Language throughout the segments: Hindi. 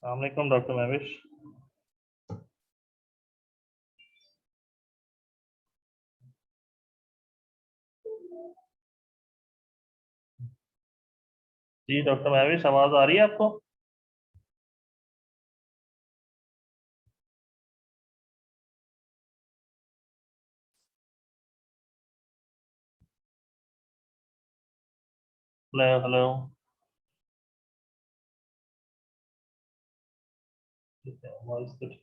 अस्सलाम वालेकुम डॉक्टर महविश। जी डॉक्टर महविश, आवाज आ रही है आपको? Hello hello. ठीक है, आवाज तो ठीक।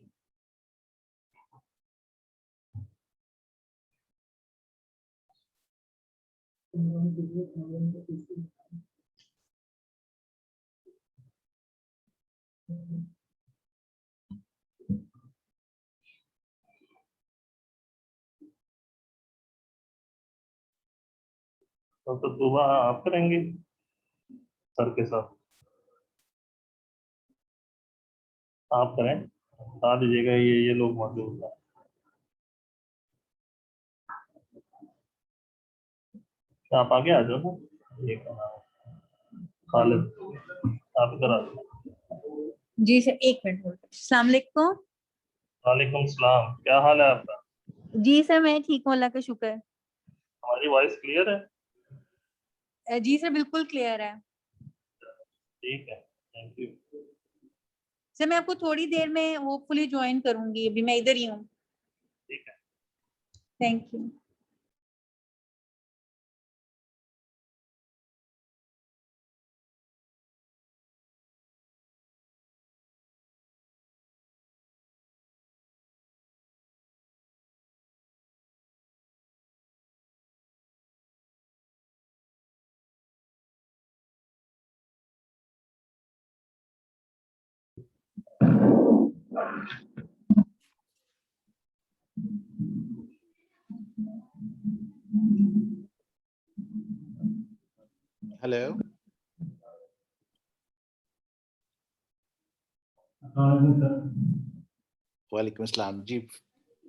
डॉक्टर तूबा आप करेंगे सर के साथ? आप करें, बता दीजिएगा ये लोग मौजूद हैं। क्या आप आगे आ जाओ ना, ये क्या नाम है? खालिद, आप इधर आ जाओ। जी सर, एक मिनट होल्ड। अस्सलाम वालेकुम। वालेकुम सलाम, क्या हाल है आपका? जी सर, मैं ठीक हूँ, अल्लाह का शुक्र। हमारी वॉइस क्लियर है? जी सर, बिल्कुल क्लियर है। ठीक है, थैंक यू। सर मैं आपको थोड़ी देर में होपफुली ज्वाइन करूंगी, अभी मैं इधर ही हूँ। ठीक है। Thank you. Hello. Walaikum Assalam. Ji,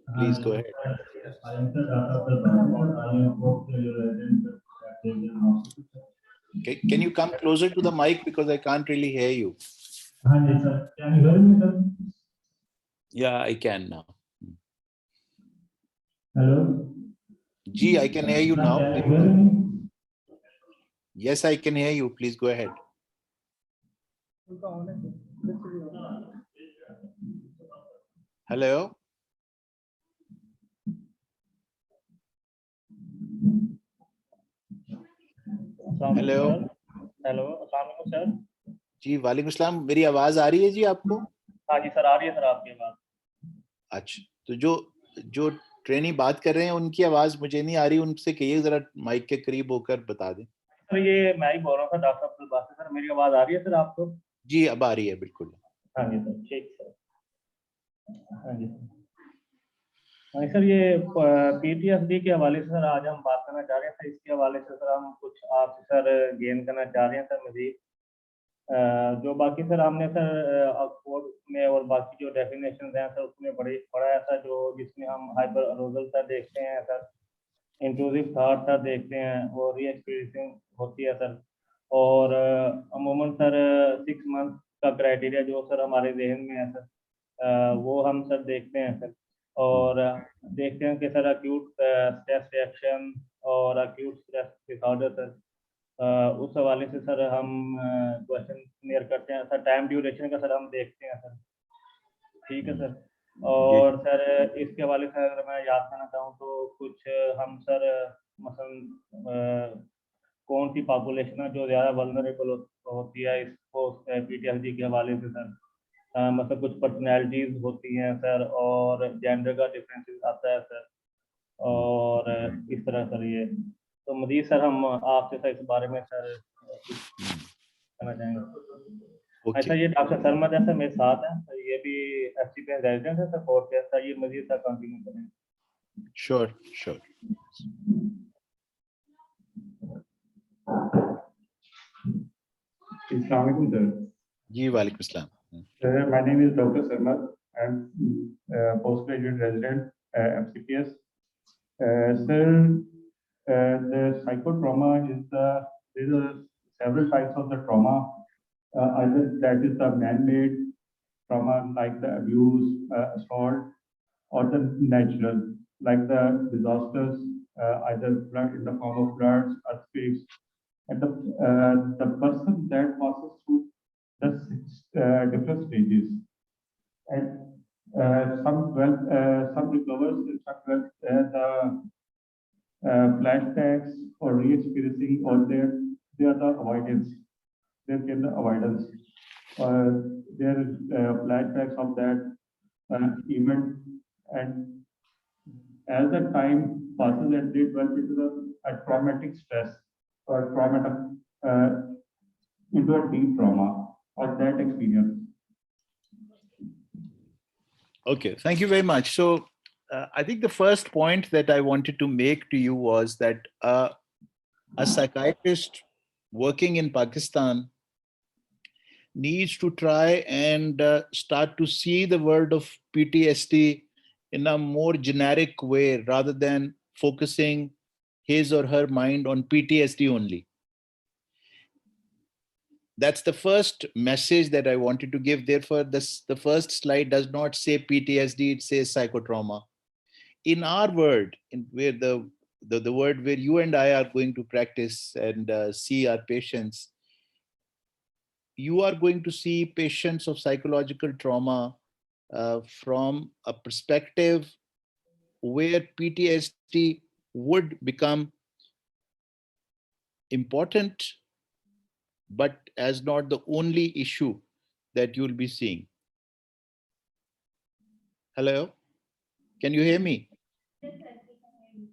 please go ahead. Can you come closer to the mic because I can't really hear you? Can you hear me, sir? Yeah, I can now. Hello? Ji, I can hear you now. Can you hear me? Yes, I can hear you. Please go ahead. Hello. Hello Hello. Hello, अस्सलाम वालेकुम सर। जी, वालेकुम सलाम। मेरी आवाज आ रही है जी आपको? हाँ जी सर, आ रही है सर आपकी आवाज। अच्छा, तो जो ट्रेनी बात कर रहे हैं उनकी आवाज मुझे नहीं आ रही, उनसे कहिए जरा माइक के करीब होकर बता दें। सर ये मैं ही बोल रहा था, डॉक्टर अब्दुल बासित सर। मेरी आवाज आ रही है सर आपको? जी, अब आ रही है बिल्कुल। हाँ जी सर, ठीक सर। हाँ जी हाँ सर, ये पीटीएसडी के हवाले से सर आज हम बात करना चाह रहे हैं सर। इसके हवाले से सर हम कुछ आपसे सर गेन करना चाह रहे हैं सर मजीद। जो बाकी सर हमने सर ऑक्सफोर्ड में और बाकी जो डेफिनेशन हैं सर उसमें पढ़ा है सर, जो जिसमें हम हाइपर अरोजल सर देखते हैं सर, इंट्रूसिव थॉट सर देखते हैं और री एक्सपीरियंसिंग होती है सर। और अमूमन सर 6 मंथ का क्राइटेरिया जो सर हमारे जहन में है सर, वो हम सर देखते हैं सर। और देखते हैं कि सर अक्यूट स्ट्रेस रिएक्शन और अक्यूट स्ट्रेस डिसऑर्डर सर, उस हवाले से सर हम क्वेश्चन क्लियर करते हैं सर। टाइम ड्यूरेशन का सर हम देखते हैं सर। ठीक है सर। और सर इसके हवाले से अगर मैं याद करना चाहूँ तो कुछ हम सर मसलन कौन सी पॉपुलेशन है जो ज़्यादा वल्नरेबल होती है इसको पीटीएसडी के हवाले से सर, मतलब कुछ पर्सनैलिटीज़ होती हैं सर और जेंडर का डिफरेंसेस आता है सर। और इस तरह सर ये तो मजीद सर हम आपसे सर इस बारे में सर कुछ कहना चाहेंगे। ऐसा ये डॉक्टर सरमद है सर मेरे साथ है सर, ये भी एक्सपीरियंस रेजिडेंट है सर फोर्थ ईयर सर। ये मजीद सर कंटिन्यू करें। Sure sure. Assalamu alaikum, sir. जी, वालेकुम सलाम। Sir, my name is Dr. Sarmad. I'm postgraduate resident FCPS. Sir, the psychotrauma is there are several types of the trauma. Either that is the man-made trauma like the abuse, assault, or the natural, like the disasters, either flood in the form of floods, earthquakes, and the person that passes through the different stages. And some recovers, and some the flashbacks or re-experiencing, or they are the avoidance. There can the avoidance. There is flashbacks of that event, and as the time passes and they develop into a traumatic stress or traumatic into a deep trauma or that experience. Okay, thank you very much. So I think the first point that I wanted to make to you was that a psychiatrist working in Pakistan needs to try and start to see the word of PTSD in a more generic way rather than focusing his or her mind on PTSD only. That's the first message that I wanted to give. Therefore, the first slide does not say PTSD, it says psychotrauma. In our word, where the word where you and I are going to practice and see our patients, you are going to see patients of psychological trauma from a perspective where PTSD would become important, but as not the only issue that you'll be seeing. Hello? Can you hear me? Yes, sir, we can hear you.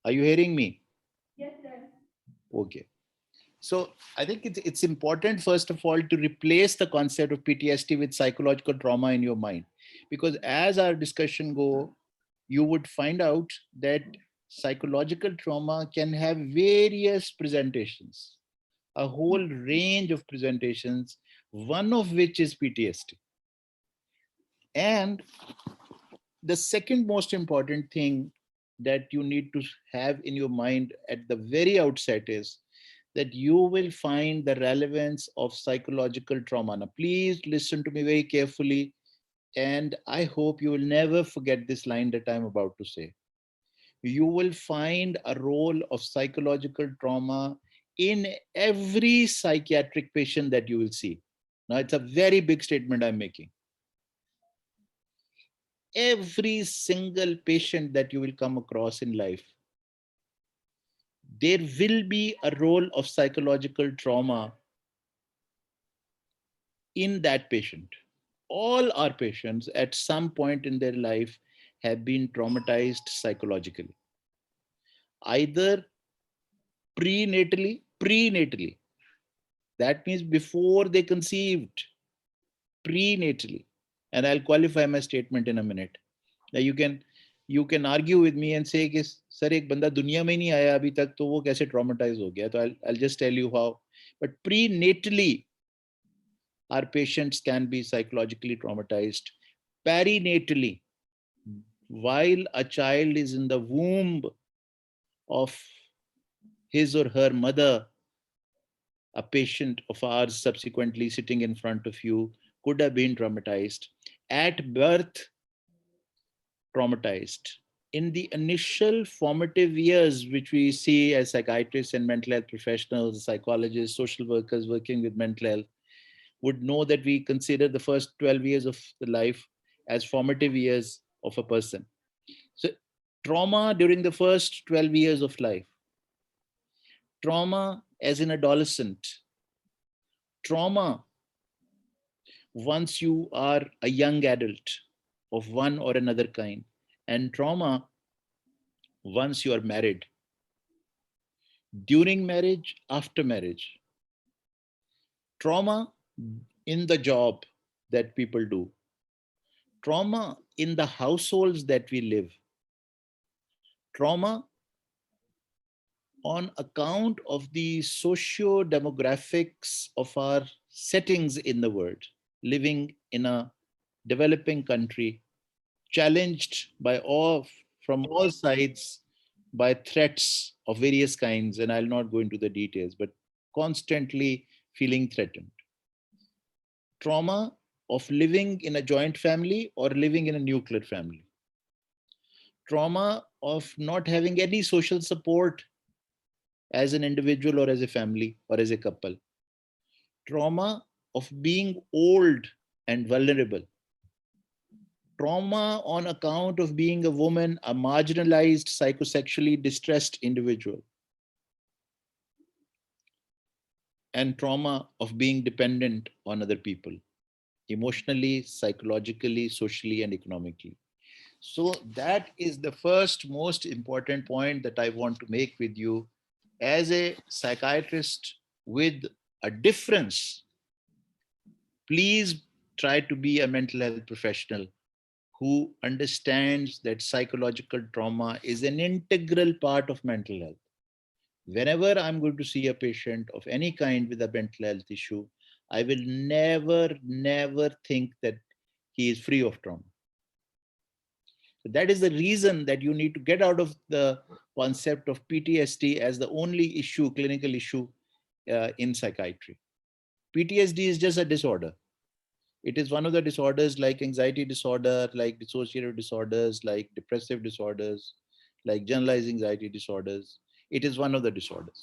Are you hearing me? Yes, sir. Okay. So I think it's important, first of all, to replace the concept of PTSD with psychological trauma in your mind. Because as our discussion go, you would find out that psychological trauma can have various presentations, a whole range of presentations, one of which is PTSD. And the second most important thing that you need to have in your mind at the very outset is that you will find the relevance of psychological trauma. Now, please listen to me very carefully, and I hope you will never forget this line that I'm about to say. You will find a role of psychological trauma in every psychiatric patient that you will see. Now, it's a very big statement I'm making. Every single patient that you will come across in life, there will be a role of psychological trauma in that patient. All our patients at some point in their life have been traumatized psychologically, either prenatally, that means before they conceived, prenatally. And I'll qualify my statement in a minute. Now you can argue with me and say कि सर एक बंदा दुनिया में नहीं आया अभी तक तो वो कैसे ट्रॉमेटाइज हो गया. तो I'll just tell you how. But prenatally, our patients can be psychologically traumatized. Perinatally, while a child is in the womb of his or her mother, a patient of ours subsequently sitting in front of you could have been traumatized. At birth, traumatized. In the initial formative years, which we see as psychiatrists and mental health professionals, psychologists, social workers working with mental health, would know that we consider the first 12 years of the life as formative years of a person. So trauma during the first 12 years of life, trauma as an adolescent, trauma once you are a young adult of one or another kind, and trauma once you are married, during marriage, after marriage, trauma in the job that people do, trauma in the households that we live, trauma on account of the socio-demographics of our settings in the world, living in a developing country, challenged by from all sides by threats of various kinds, and I'll not go into the details, but constantly feeling threatened. trauma of living in a joint family or living in a nuclear family, trauma of not having any social support as an individual or as a family or as a couple, trauma of being old and vulnerable, trauma on account of being a woman, a marginalized, psychosexually distressed individual, and trauma of being dependent on other people, emotionally, psychologically, socially, and economically. So that is the first most important point that I want to make with you as a psychiatrist with a difference. Please try to be a mental health professional who understands that psychological trauma is an integral part of mental health. Whenever I'm going to see a patient of any kind with a mental health issue, I will never think that he is free of trauma. That is the reason that you need to get out of the concept of PTSD as the only issue, clinical issue in psychiatry. PTSD is just a disorder. It is one of the disorders like anxiety disorder, like dissociative disorders, like depressive disorders, like generalized anxiety disorders. It is one of the disorders.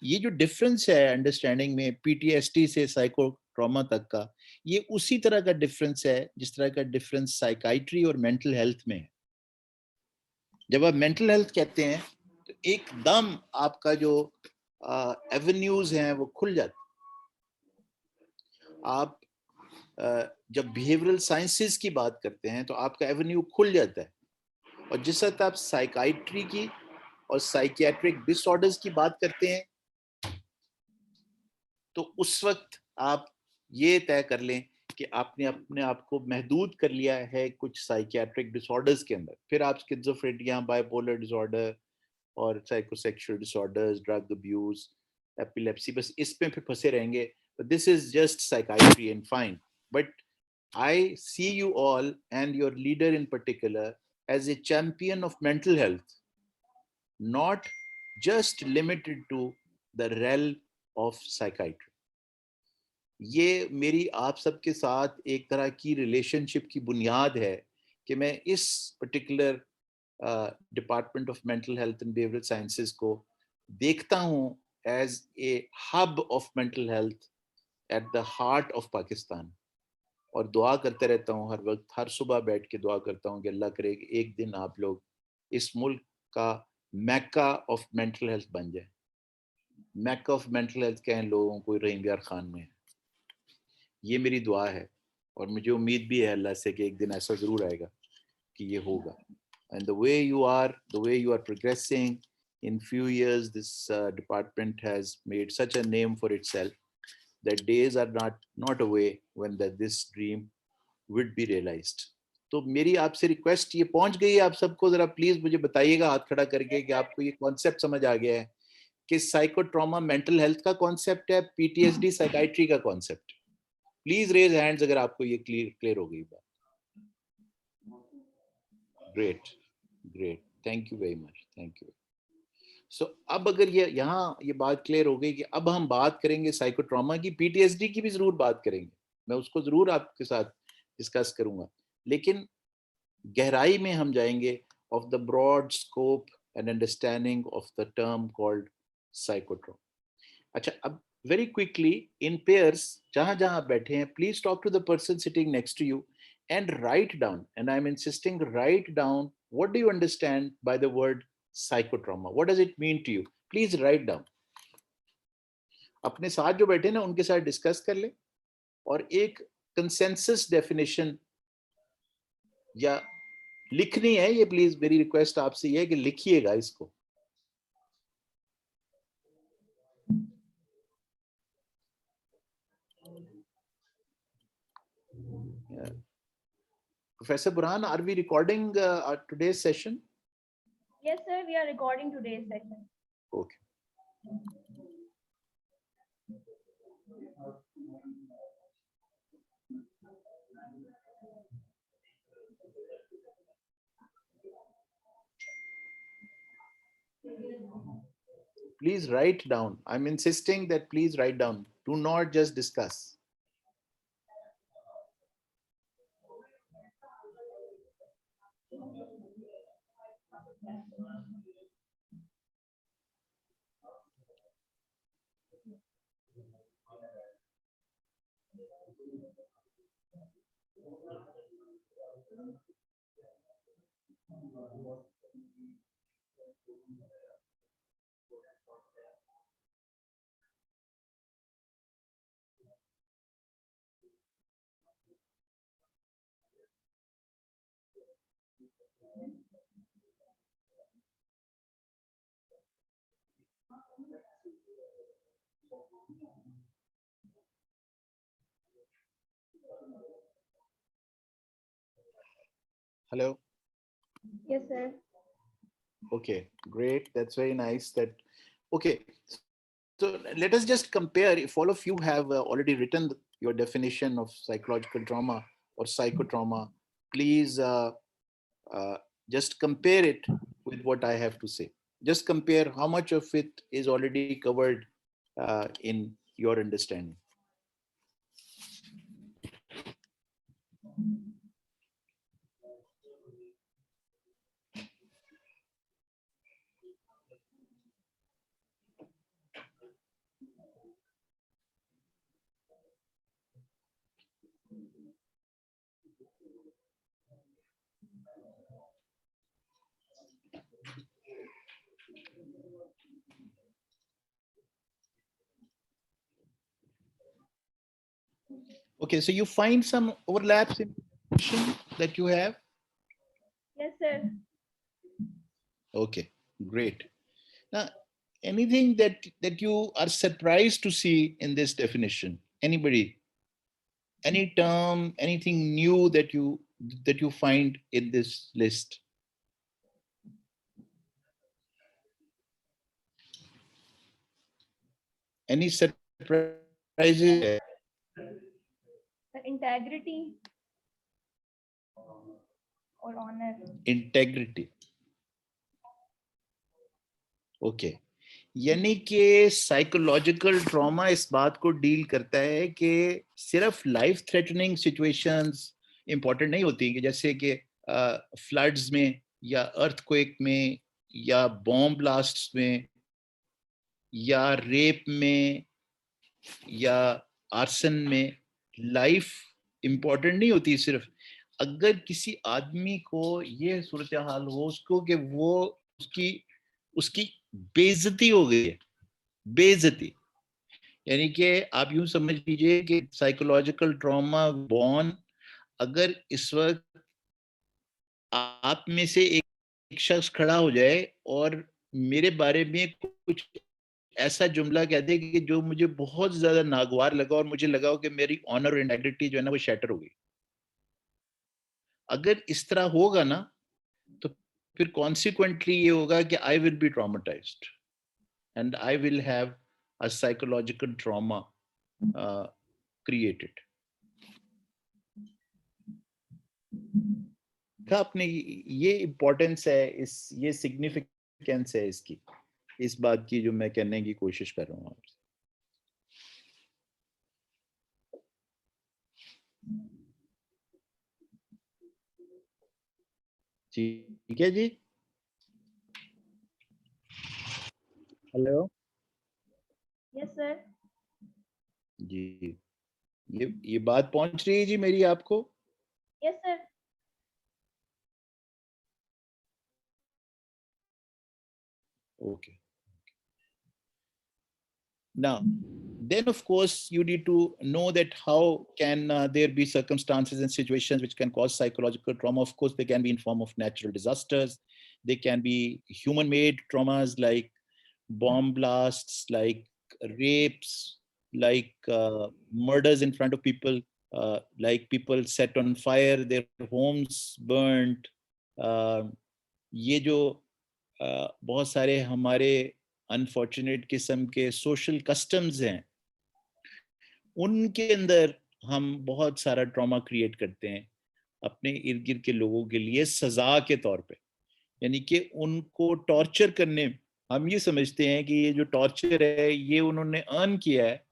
ये जो डिफरेंस है अंडरस्टैंडिंग में पीटीएसडी से साइको ट्रॉमा तक का, ये उसी तरह का डिफरेंस है जिस तरह का डिफरेंस साइकाइट्री और मेंटल हेल्थ में है. जब आप मेंटल हेल्थ कहते हैं तो एकदम आपका जो एवेन्यूज हैं वो खुल जाते. आप जब बिहेवियरल साइंसेस की बात करते हैं तो आपका एवेन्यू खुल जाता है. और जिस वक्त आप साइकाइट्री की और साइकियाट्रिक डिसऑर्डर्स की बात करते हैं तो उस वक्त आप ये तय कर लें कि आपने अपने आप को महदूद कर लिया है कुछ साइकियाट्रिक डिसऑर्डर्स के अंदर. फिर आप स्किज़ोफ्रेनिया, बाइपोलर डिसऑर्डर और psychosexual disorders, drug abuse, epilepsy, बस इस पे फिर फंसे रहेंगे. This is just psychiatry and fine. But I see you all and your leader in particular as a champion of mental health, not just limited to the realm of psychiatry. ये मेरी आप सबके साथ एक तरह की रिलेशनशिप की बुनियाद है कि मैं इस particular department of mental health and behavioural sciences को देखता हूँ as a hub of mental health at the heart of Pakistan. और दुआ करते रहता हूँ हर वक्त, हर सुबह बैठ के दुआ करता हूँ कि अल्लाह करे कि एक दिन आप लोग इस मुल्क का मैक्का ऑफ मेंटल हेल्थ बन जाए. मैक्का ऑफ मेंटल हेल्थ कहें लोगों को रहीम यार खान में है. ये मेरी दुआ है और मुझे उम्मीद भी है अल्लाह से कि एक दिन ऐसा ज़रूर आएगा कि ये होगा. And the way you are progressing, in few years this department has made such a name for itself that days are not away when this dream would be realized. तो मेरी आपसे रिक्वेस्ट ये पहुंच गई है आप सबको. जरा प्लीज मुझे बताइएगा हाथ खड़ा करके कि आपको ये कॉन्सेप्ट समझ आ गया है कि साइको ट्रॉमा मेंटल हेल्थ का कॉन्सेप्ट है, पीटीएसडी साइकाइट्री का कॉन्सेप्ट. प्लीज रेज हैंड्स अगर आपको ये क्लियर हो गई बात. Great, thank you very much, thank you. So अब अगर यहाँ ये बात क्लियर हो गई कि अब हम बात करेंगे साइको ट्रॉमा की, पीटीएसडी की भी जरूर बात करेंगे, मैं उसको जरूर आपके साथ डिस्कस करूंगा, लेकिन गहराई में हम जाएंगे of the broad scope and understanding of the term called psycho trauma. अच्छा, अब very quickly in pairs, जहां जहां बैठे हैं, please talk to the person sitting next to you and write down, and I'm insisting, write down what do you understand by the word psychotrauma. What does it mean to you? Please write down. अपने साथ जो बैठे ना उनके साथ डिस्कस कर ले और एक कंसेंसस डेफिनेशन या लिखनी है ये. प्लीज मेरी रिक्वेस्ट आपसे ये है कि लिखिएगा इसको. Professor Burhan, are we recording today's session? Yes, sir, we are recording today's session. Okay. Please write down. I'm insisting that please write down. Do not just discuss. Hello. Yes, sir. Okay, great. That's very nice. Okay. So let us just compare. If all of you have already written your definition of psychological trauma or psychotrauma, please just compare it with what I have to say. Just compare how much of it is already covered in your understanding. Okay, so you find some overlaps in information that you have. Yes, sir. Okay, great. Now, anything that you are surprised to see in this definition? Anybody? Any term, anything new that you find in this list? Any surprises? The integrity or honor. Integrity. Okay. यानी कि साइकोलॉजिकल ट्रॉमा इस बात को डील करता है कि सिर्फ लाइफ थ्रेटनिंग सिचुएशंस इंपॉर्टेंट नहीं होती कि जैसे कि फ्लड्स में या अर्थक्वेक में या बॉम्ब ब्लास्ट्स में या रेप में या आर्सन में लाइफ इंपॉर्टेंट नहीं होती सिर्फ। अगर किसी आदमी को ये सूरत हाल हो उसको कि वो उसकी बेइज्जती हो गई है, बेइज्जती, यानी कि आप यूं समझ लीजिए कि साइकोलॉजिकल ट्रॉमा बॉर्न, अगर इस वक्त आप में से एक शख्स खड़ा हो जाए और मेरे बारे में कुछ ऐसा जुमला कह दे कि जो मुझे बहुत ज्यादा नागवार लगा और मुझे लगा हो कि मेरी ऑनर और इंटेग्रिटी जो है ना वो शैटर हो गई, अगर इस तरह होगा ना तो फिर कॉन्सिक्वेंटली ये होगा कि I will be traumatised and I will have a psychological trauma created. आपने ये इम्पोर्टेंस है, ये सिग्निफिकेंस है इसकी, इस बात की जो मैं कहने की कोशिश कर रहा हूँ आपसे। ठीक है जी। हेलो। Yes, sir. जी, ये बात पहुंच रही है जी मेरी आपको? Yes, sir. Okay. Now, then of course you need to know that how can there be circumstances and situations which can cause psychological trauma. Of course, they can be in form of natural disasters. They can be human-made traumas like bomb blasts, like rapes, like murders in front of people, like people set on fire, their homes burned. ये जो बहुत सारे हमारे अनफॉर्चुनेट किस्म के सोशल कस्टम्स हैं, उनके अंदर हम बहुत सारा ट्रॉमा क्रिएट करते हैं अपने इर्द गिर्द के लोगों के लिए सजा के तौर पे, यानी कि उनको टॉर्चर करने, हम ये समझते हैं कि ये जो टॉर्चर है ये उन्होंने अर्न किया है,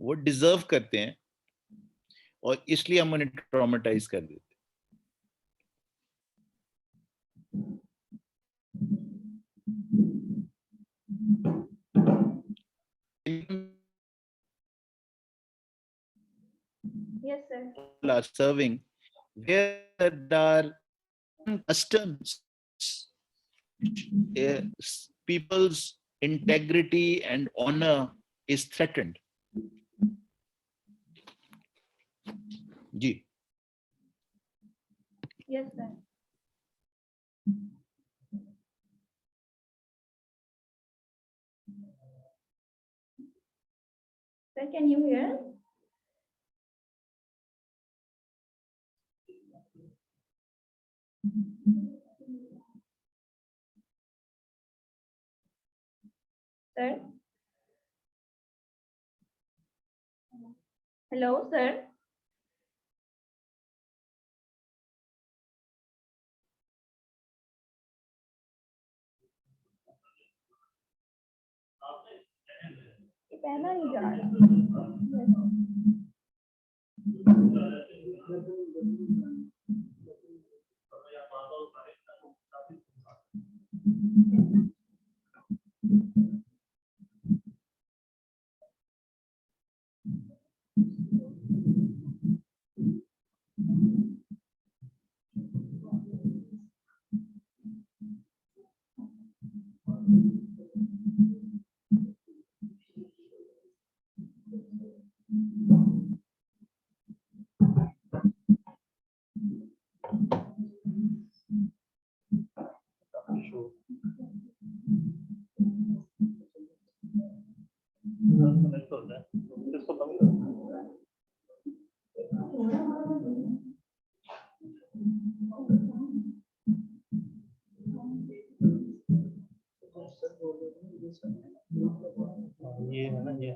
वो डिजर्व करते हैं और इसलिए हम उन्हें ट्रॉमेटाइज कर देते हैं। Yes, sir. Are serving where there are customs, people's integrity and honor is threatened. Ji. Yes, sir. Sir, can you hear? Sir? Hello, sir? ये पहना नहीं जा रहा। ये है ना, ये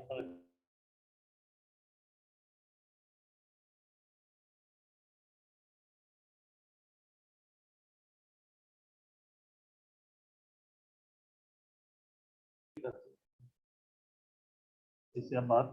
इससे आप बात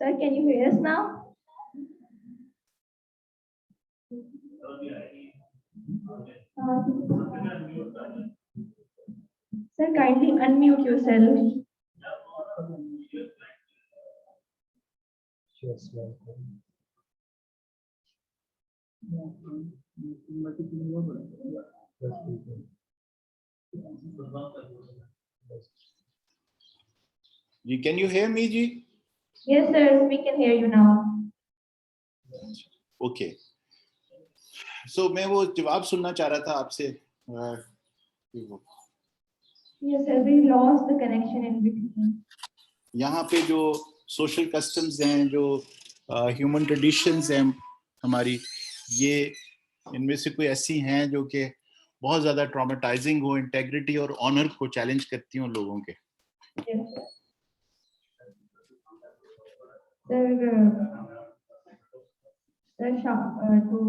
Sir, can you hear us now? Sir, kindly unmute yourself. Ji, can you hear me, Ji? Yes, sir, we can hear you now. Okay. So मैं वो जवाब सुनना चाह रहा था आपसे। Yes, sir, we lost the connection in between. यहाँ पे जो सोशल कस्टम्स हैं, जो ह्यूमन ट्रेडिशंस हैं हमारी, ये इनमें से कोई ऐसी हैं जो कि बहुत ज्यादा ट्रॉमेटाइजिंग हो, इंटेग्रिटी और ऑनर को चैलेंज करती हो लोगों के। Yes, sir. Sir, जो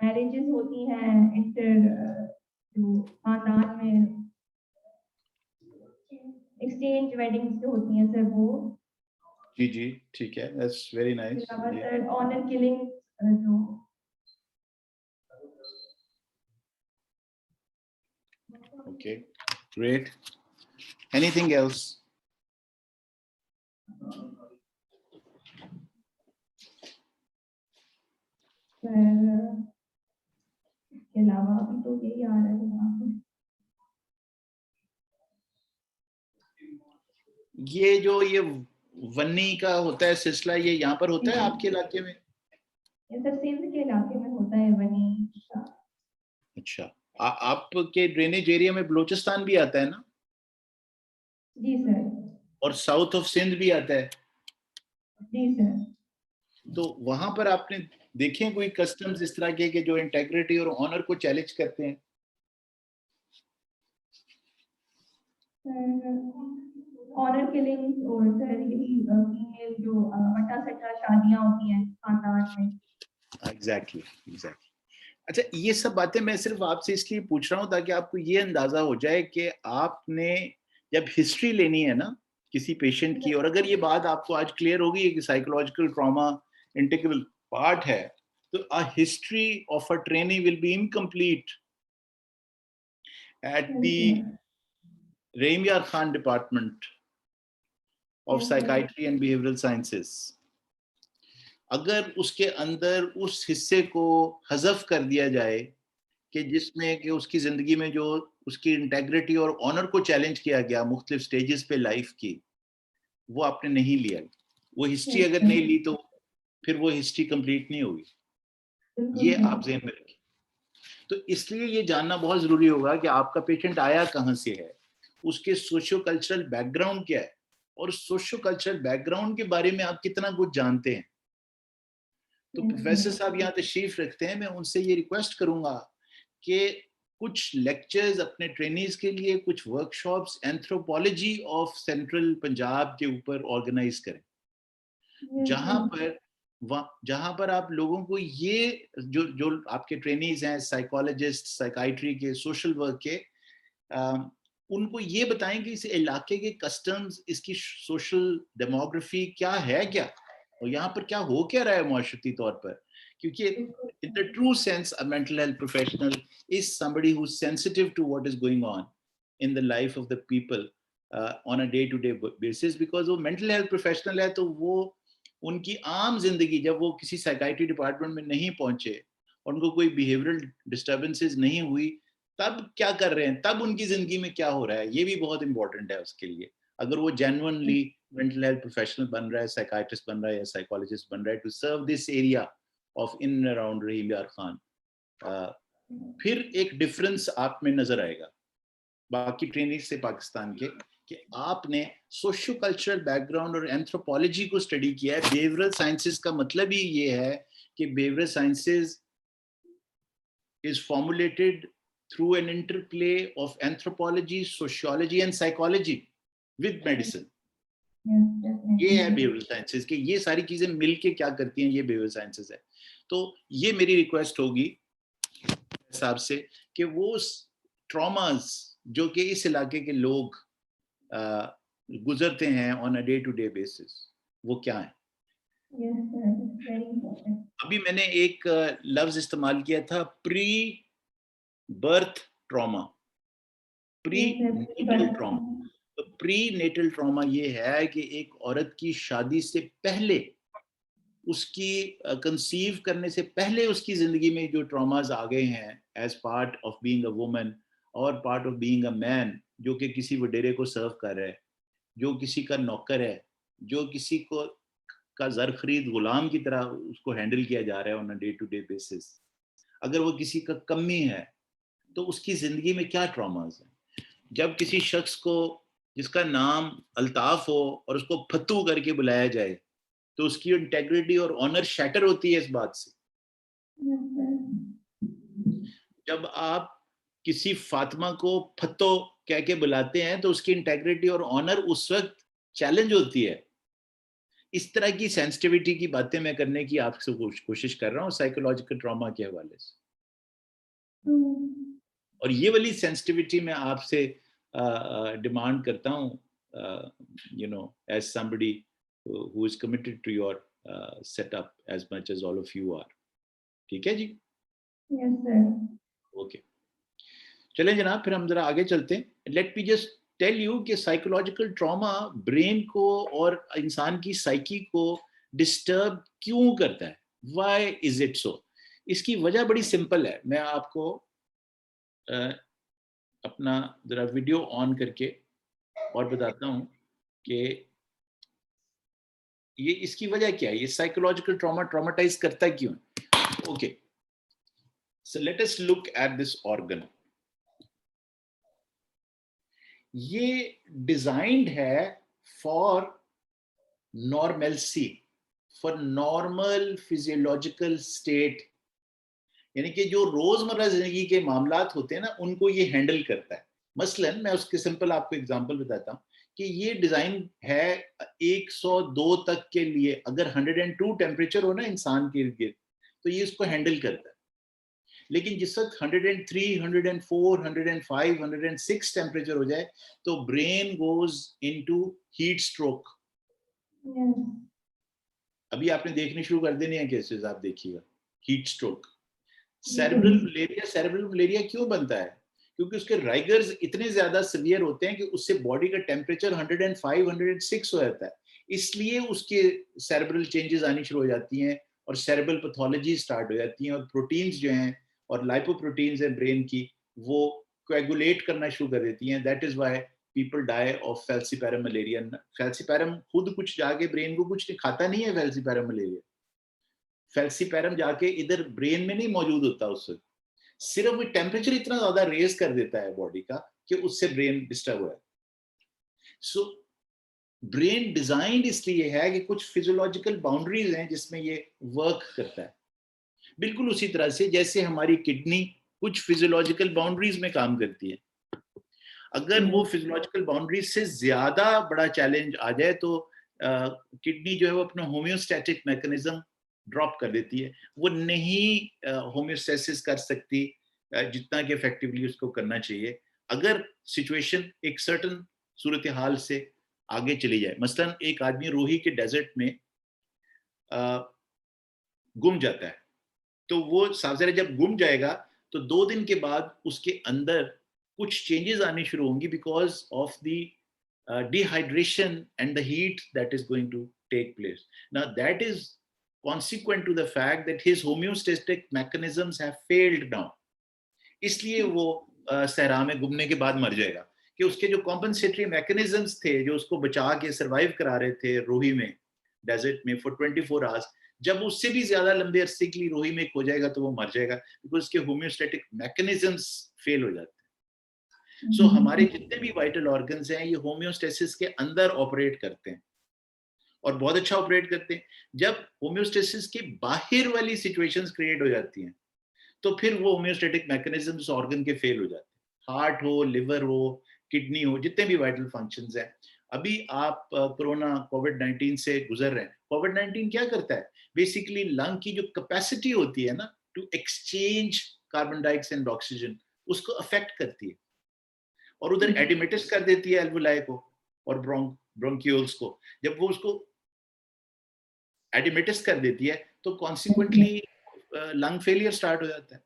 मैरिजेस होती हैं जो खानदान में एक्सचेंज वेडिंग्स जो होती हैं सर, वो जी जी, ठीक है, that's very nice. Sir honour killing जो Okay, great. Anything else? Sir इसके अलावा अभी तो यही आ रहा है दिमाग में। ये जो ये वन्नी का होता है सिलसिला, ये यहाँ पर होता है आपके इलाके में? ये सर सिंध के इलाके में होता है वनी का। अच्छा, आपके ड्रेनेज एरिया में बलूचिस्तान भी आता है ना? जी सर। और साउथ ऑफ सिंध भी आता है? जी सर। तो वहां पर आपने देखे कोई कस्टम्स इस तरह के जो इंटेग्रिटी और ऑनर को चैलेंज करते हैं? ऑनर किलिंग और सर यही फीमेल जो अट्टा सट्टा शादियां होती हैं खानदान में। Exactly exactly. अच्छा, ये सब बातें मैं सिर्फ आपसे इसलिए पूछ रहा हूँ ताकि आपको ये अंदाजा हो जाए कि आपने जब हिस्ट्री लेनी है ना किसी पेशेंट की, और अगर ये बात आपको आज क्लियर होगी कि साइकोलॉजिकल ट्रॉमा इंटीग्रल पार्ट है, तो a history of a trainee will be incomplete at the Rahim Yar Khan Department of Psychiatry and Behavioral Sciences. अगर उसके अंदर उस हिस्से को हज़फ कर दिया जाए कि जिसमें कि उसकी ज़िंदगी में जो उसकी इंटेग्रिटी और ऑनर को चैलेंज किया गया मुख्तलिफ स्टेजेस पे लाइफ की, वो आपने नहीं लिया, वो हिस्ट्री अगर नहीं ली तो फिर वो हिस्ट्री कंप्लीट नहीं होगी। ये आप ज़हन में रखिए। तो इसलिए ये जानना बहुत ज़रूरी होगा कि आपका पेशेंट आया कहाँ से है, उसके सोशियो कल्चरल बैकग्राउंड क्या है, और सोशियो कल्चरल बैकग्राउंड के बारे में आप कितना कुछ जानते हैं। तो प्रोफेसर साहब यहाँ तशरीफ रखते हैं, मैं उनसे ये रिक्वेस्ट करूंगा कि कुछ लेक्चर्स अपने ट्रेनीज के लिए, कुछ workshops anthropology of central Punjab के ऊपर ऑर्गेनाइज करें, जहां पर आप लोगों को ये जो आपके ट्रेनीज हैं, साइकोलॉजिस्ट, साइकाइट्री के, सोशल वर्क के, उनको ये बताएं कि इस इलाके के कस्टम्स, इसकी सोशल डेमोग्राफी क्या है, क्या और यहाँ पर क्या हो क्या रहा है माशरती तौर पर। क्योंकि in the true sense a mental health professional is somebody who's sensitive to what is going on in the life of the people on a day to day basis, because वो mental health professional है तो वो उनकी आम जिंदगी, जब वो किसी साइकाइट्री डिपार्टमेंट में नहीं पहुंचे और उनको कोई बिहेवियरल डिस्टर्बेंसेस नहीं हुई, तब क्या कर रहे हैं, तब उनकी जिंदगी में क्या हो रहा है, ये भी बहुत इंपॉर्टेंट है उसके लिए। अगर वो जेन्युइनली मेंटल हेल्थ प्रोफेशनल बन रहा है, साइकाइट्रिस्ट बन रहा है या साइकोलॉजिस्ट बन रहा है to serve this area of in and around Rahim Yar Khan, फिर एक डिफरेंस आप में नजर आएगा बाकी ट्रेनिंग से पाकिस्तान के, कि आपने सोशियो कल्चरल बैकग्राउंड और एंथ्रोपोलॉजी को स्टडी किया है। बिहेवियरल साइंसेस का मतलब ही ये है कि behavioural sciences is formulated through an interplay of anthropology, sociology and psychology with medicine. ये है behavioral sciences के, ये सारी चीजें मिलके क्या करती हैं, ये behavioral sciences है। तो ये मेरी रिक्वेस्ट होगी साहब से कि वो ट्रॉमास जो कि इस इलाके के लोग गुजरते हैं on a day to day basis, वो क्या है। अभी मैंने एक लफ्ज इस्तेमाल किया था, pre birth trauma, prenatal trauma. तो प्री नेटल ट्रॉमा ये है कि एक औरत की शादी से पहले, उसकी कंसीव करने से पहले उसकी जिंदगी में जो ट्रॉमास आ गए हैं as part of being a woman और part of being a man, जो कि किसी वडेरे को सर्व कर रहा है, जो किसी का नौकर है, जो किसी को का जर खरीद गुलाम की तरह उसको हैंडल किया जा रहा है on a day to day basis. अगर वो किसी का कमी है तो उसकी जिंदगी में क्या ट्रॉमास हैं। जब किसी शख्स को जिसका नाम अल्ताफ हो और उसको फत्तू करके बुलाया जाए तो उसकी इंटेग्रिटी और ऑनर शैटर होती है इस बात से। जब आप किसी फातिमा को फत्तो कह के बुलाते हैं तो उसकी इंटेग्रिटी और ऑनर उस वक्त चैलेंज होती है। इस तरह की सेंसिटिविटी की बातें मैं करने की आपसे कोशिश कर रहा हूँ साइकोलॉजिकल ट्रॉमा के हवाले से, और ये वाली सेंसिटिविटी मैं आपसे डिमांड करता हूँ, you know, as somebody who is committed to your setup as much as all of you are. ठीक है जी? Yes, sir. Okay. चलें जनाब, फिर हम जरा आगे चलते हैं। Let me just tell you कि साइकोलॉजिकल ट्रॉमा ब्रेन को और इंसान की साइकी को डिस्टर्ब क्यों करता है, Why is it so? इसकी वजह बड़ी सिंपल है। मैं आपको अपना जरा वीडियो ऑन करके और बताता हूँ कि ये इसकी वजह क्या है, ये साइकोलॉजिकल ट्रॉमा ट्रॉमेटाइज करता क्यों है। Okay, so let us look at this organ. ये डिजाइंड है for normalcy, for normal physiological state, यानी कि जो रोजमर्रा जिंदगी के मामलात होते हैं ना, उनको ये हैंडल करता है। मसलन मैं उसके सिंपल आपको एग्जांपल बताता हूँ कि ये डिजाइन है 102 तक के लिए, अगर 102 टेम्परेचर हो ना इंसान के इर्द गिर्द तो ये इसको हैंडल करता है। लेकिन जिस वक्त 103, 104, 105, 106 टेम्परेचर हो जाए तो brain goes into heat stroke. Yes. अभी आपने देखने शुरू कर देने हैं केसेस, आप देखिएगा heat stroke. Yes. Cerebral malaria क्यों बनता है? क्योंकि उसके राइगर्स इतने ज्यादा सीवियर होते हैं कि उससे बॉडी का टेम्परेचर 105, 106 हो जाता है, इसलिए उसके सेरेब्रल चेंजेस आनी शुरू हो जाती हैं और सेरेब्रल पैथोलॉजी स्टार्ट हो जाती हैं, और प्रोटीन्स जो हैं और लाइपोप्रोटीन्स हैं ब्रेन की, वो कोएगुलेट करना शुरू कर देती हैं। That is why people die of falciparum malaria. Falciparum खुद कुछ जाके ब्रेन को कुछ खाता नहीं है। फैल्सीपैरम मलेरिया, फैल्सीपैरम जाके इधर ब्रेन में नहीं मौजूद होता उस वक्त, सिर्फ वो टेम्परेचर इतना ज्यादा रेज कर देता है बॉडी का कि उससे ब्रेन डिस्टर्ब हुआ है। सो ब्रेन डिजाइंड इसलिए है कि कुछ फिजियोलॉजिकल बाउंड्रीज हैं जिसमें ये वर्क करता है। बिल्कुल उसी तरह से जैसे हमारी किडनी कुछ फिजियोलॉजिकल बाउंड्रीज में काम करती है। अगर वो फिजियोलॉजिकल बाउंड्रीज से ज्यादा बड़ा चैलेंज आ जाए तो किडनी जो है वो अपना होम्योस्टैटिक मैकेनिज्म ड्रॉप कर देती है, वो नहीं होम्योस्टेसिस कर सकती जितना कि इफेक्टिवली उसको करना चाहिए अगर सिचुएशन एक सर्टन सूरत हाल से आगे चली जाए। मसलन एक आदमी रोही के डेजर्ट में गुम जाता है, तो वो साहब जब गुम जाएगा तो 2 दिन के बाद उसके अंदर कुछ चेंजेस आने शुरू होंगी because of the dehydration and the heat that is going to take place. Now that is consequent to the fact that his homeostatic mechanisms have failed now. इसलिए वो सहरा में घूमने के बाद मर जाएगा कि उसके जो कॉम्पनसेटरी मैकेनिज्म्स थे जो उसको बचा के सरवाइव करा रहे थे रोही में डेजर्ट में फॉर 24 आवर्स, जब उससे भी ज्यादा लंबे अरसे के लिए रोही में खो जाएगा तो वो मर जाएगा बिकॉज उसके होम्योस्टेटिक मैकेनिज्म्स फेल हो जाते हैं। सो हमारे जितने भी वाइटल ऑर्गन्स हैं ये होम्योस्टेसिस के अंदर ऑपरेट करते हैं और बहुत अच्छा ऑपरेट करते हैं। जब होम्योस्टेसिस के बाहर वाली सिचुएशंस क्रिएट हो जाती हैं तो फिर वो होम्योस्टेटिक मैकेनिज्म्स ऑर्गन के फेल हो जाते हैं। हार्ट हो, लिवर हो, किडनी हो, जितने भी वाइटल फंक्शंस हैं। अभी आप कोरोना कोविड-19 से गुजर रहे हैं। कोविड-19 क्या करता है? बेसिकली लंग की जो कैपेसिटी होती है ना to exchange carbon dioxide and oxygen, उसको अफेक्ट करती है और उधर एडिमेटिस कर देती है एल्वुलाई को और ब्रोंकियोल्स को। जब वो उसको एडिमेटिस कर देती है तो कॉन्सिक्वेंटली लंग फेलियर स्टार्ट हो जाता है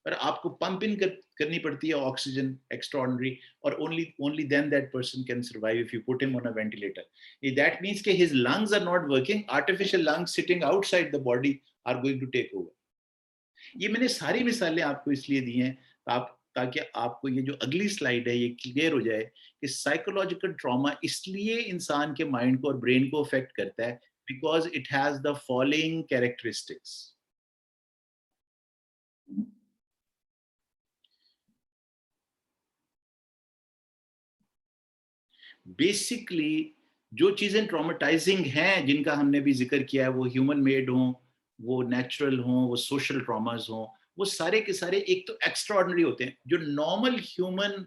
और आपको पंप इन करनी पड़ती है ऑक्सीजन एक्स्ट्राऑर्डिनरी, और only then that person can survive if you put him on a ventilator. That means कि his lungs are not working, artificial lungs sitting outside the body are going to take over. ये मैंने सारी मिसालें आपको इसलिए दी हैं ताकि आपको ये जो अगली स्लाइड है ये क्लियर हो जाए कि साइकोलॉजिकल ट्रॉमा इसलिए इंसान के माइंड को और ब्रेन को अफेक्ट करता है because it has the following characteristics. Basically जो चीजें ट्रॉमेटाइजिंग हैं जिनका हमने भी जिक्र किया है, वो ह्यूमन मेड हों, वो नेचुरल हों, वो सोशल ट्रॉमास हों, वो सारे के सारे एक तो एक्स्ट्राऑर्डिनरी होते हैं। जो normal human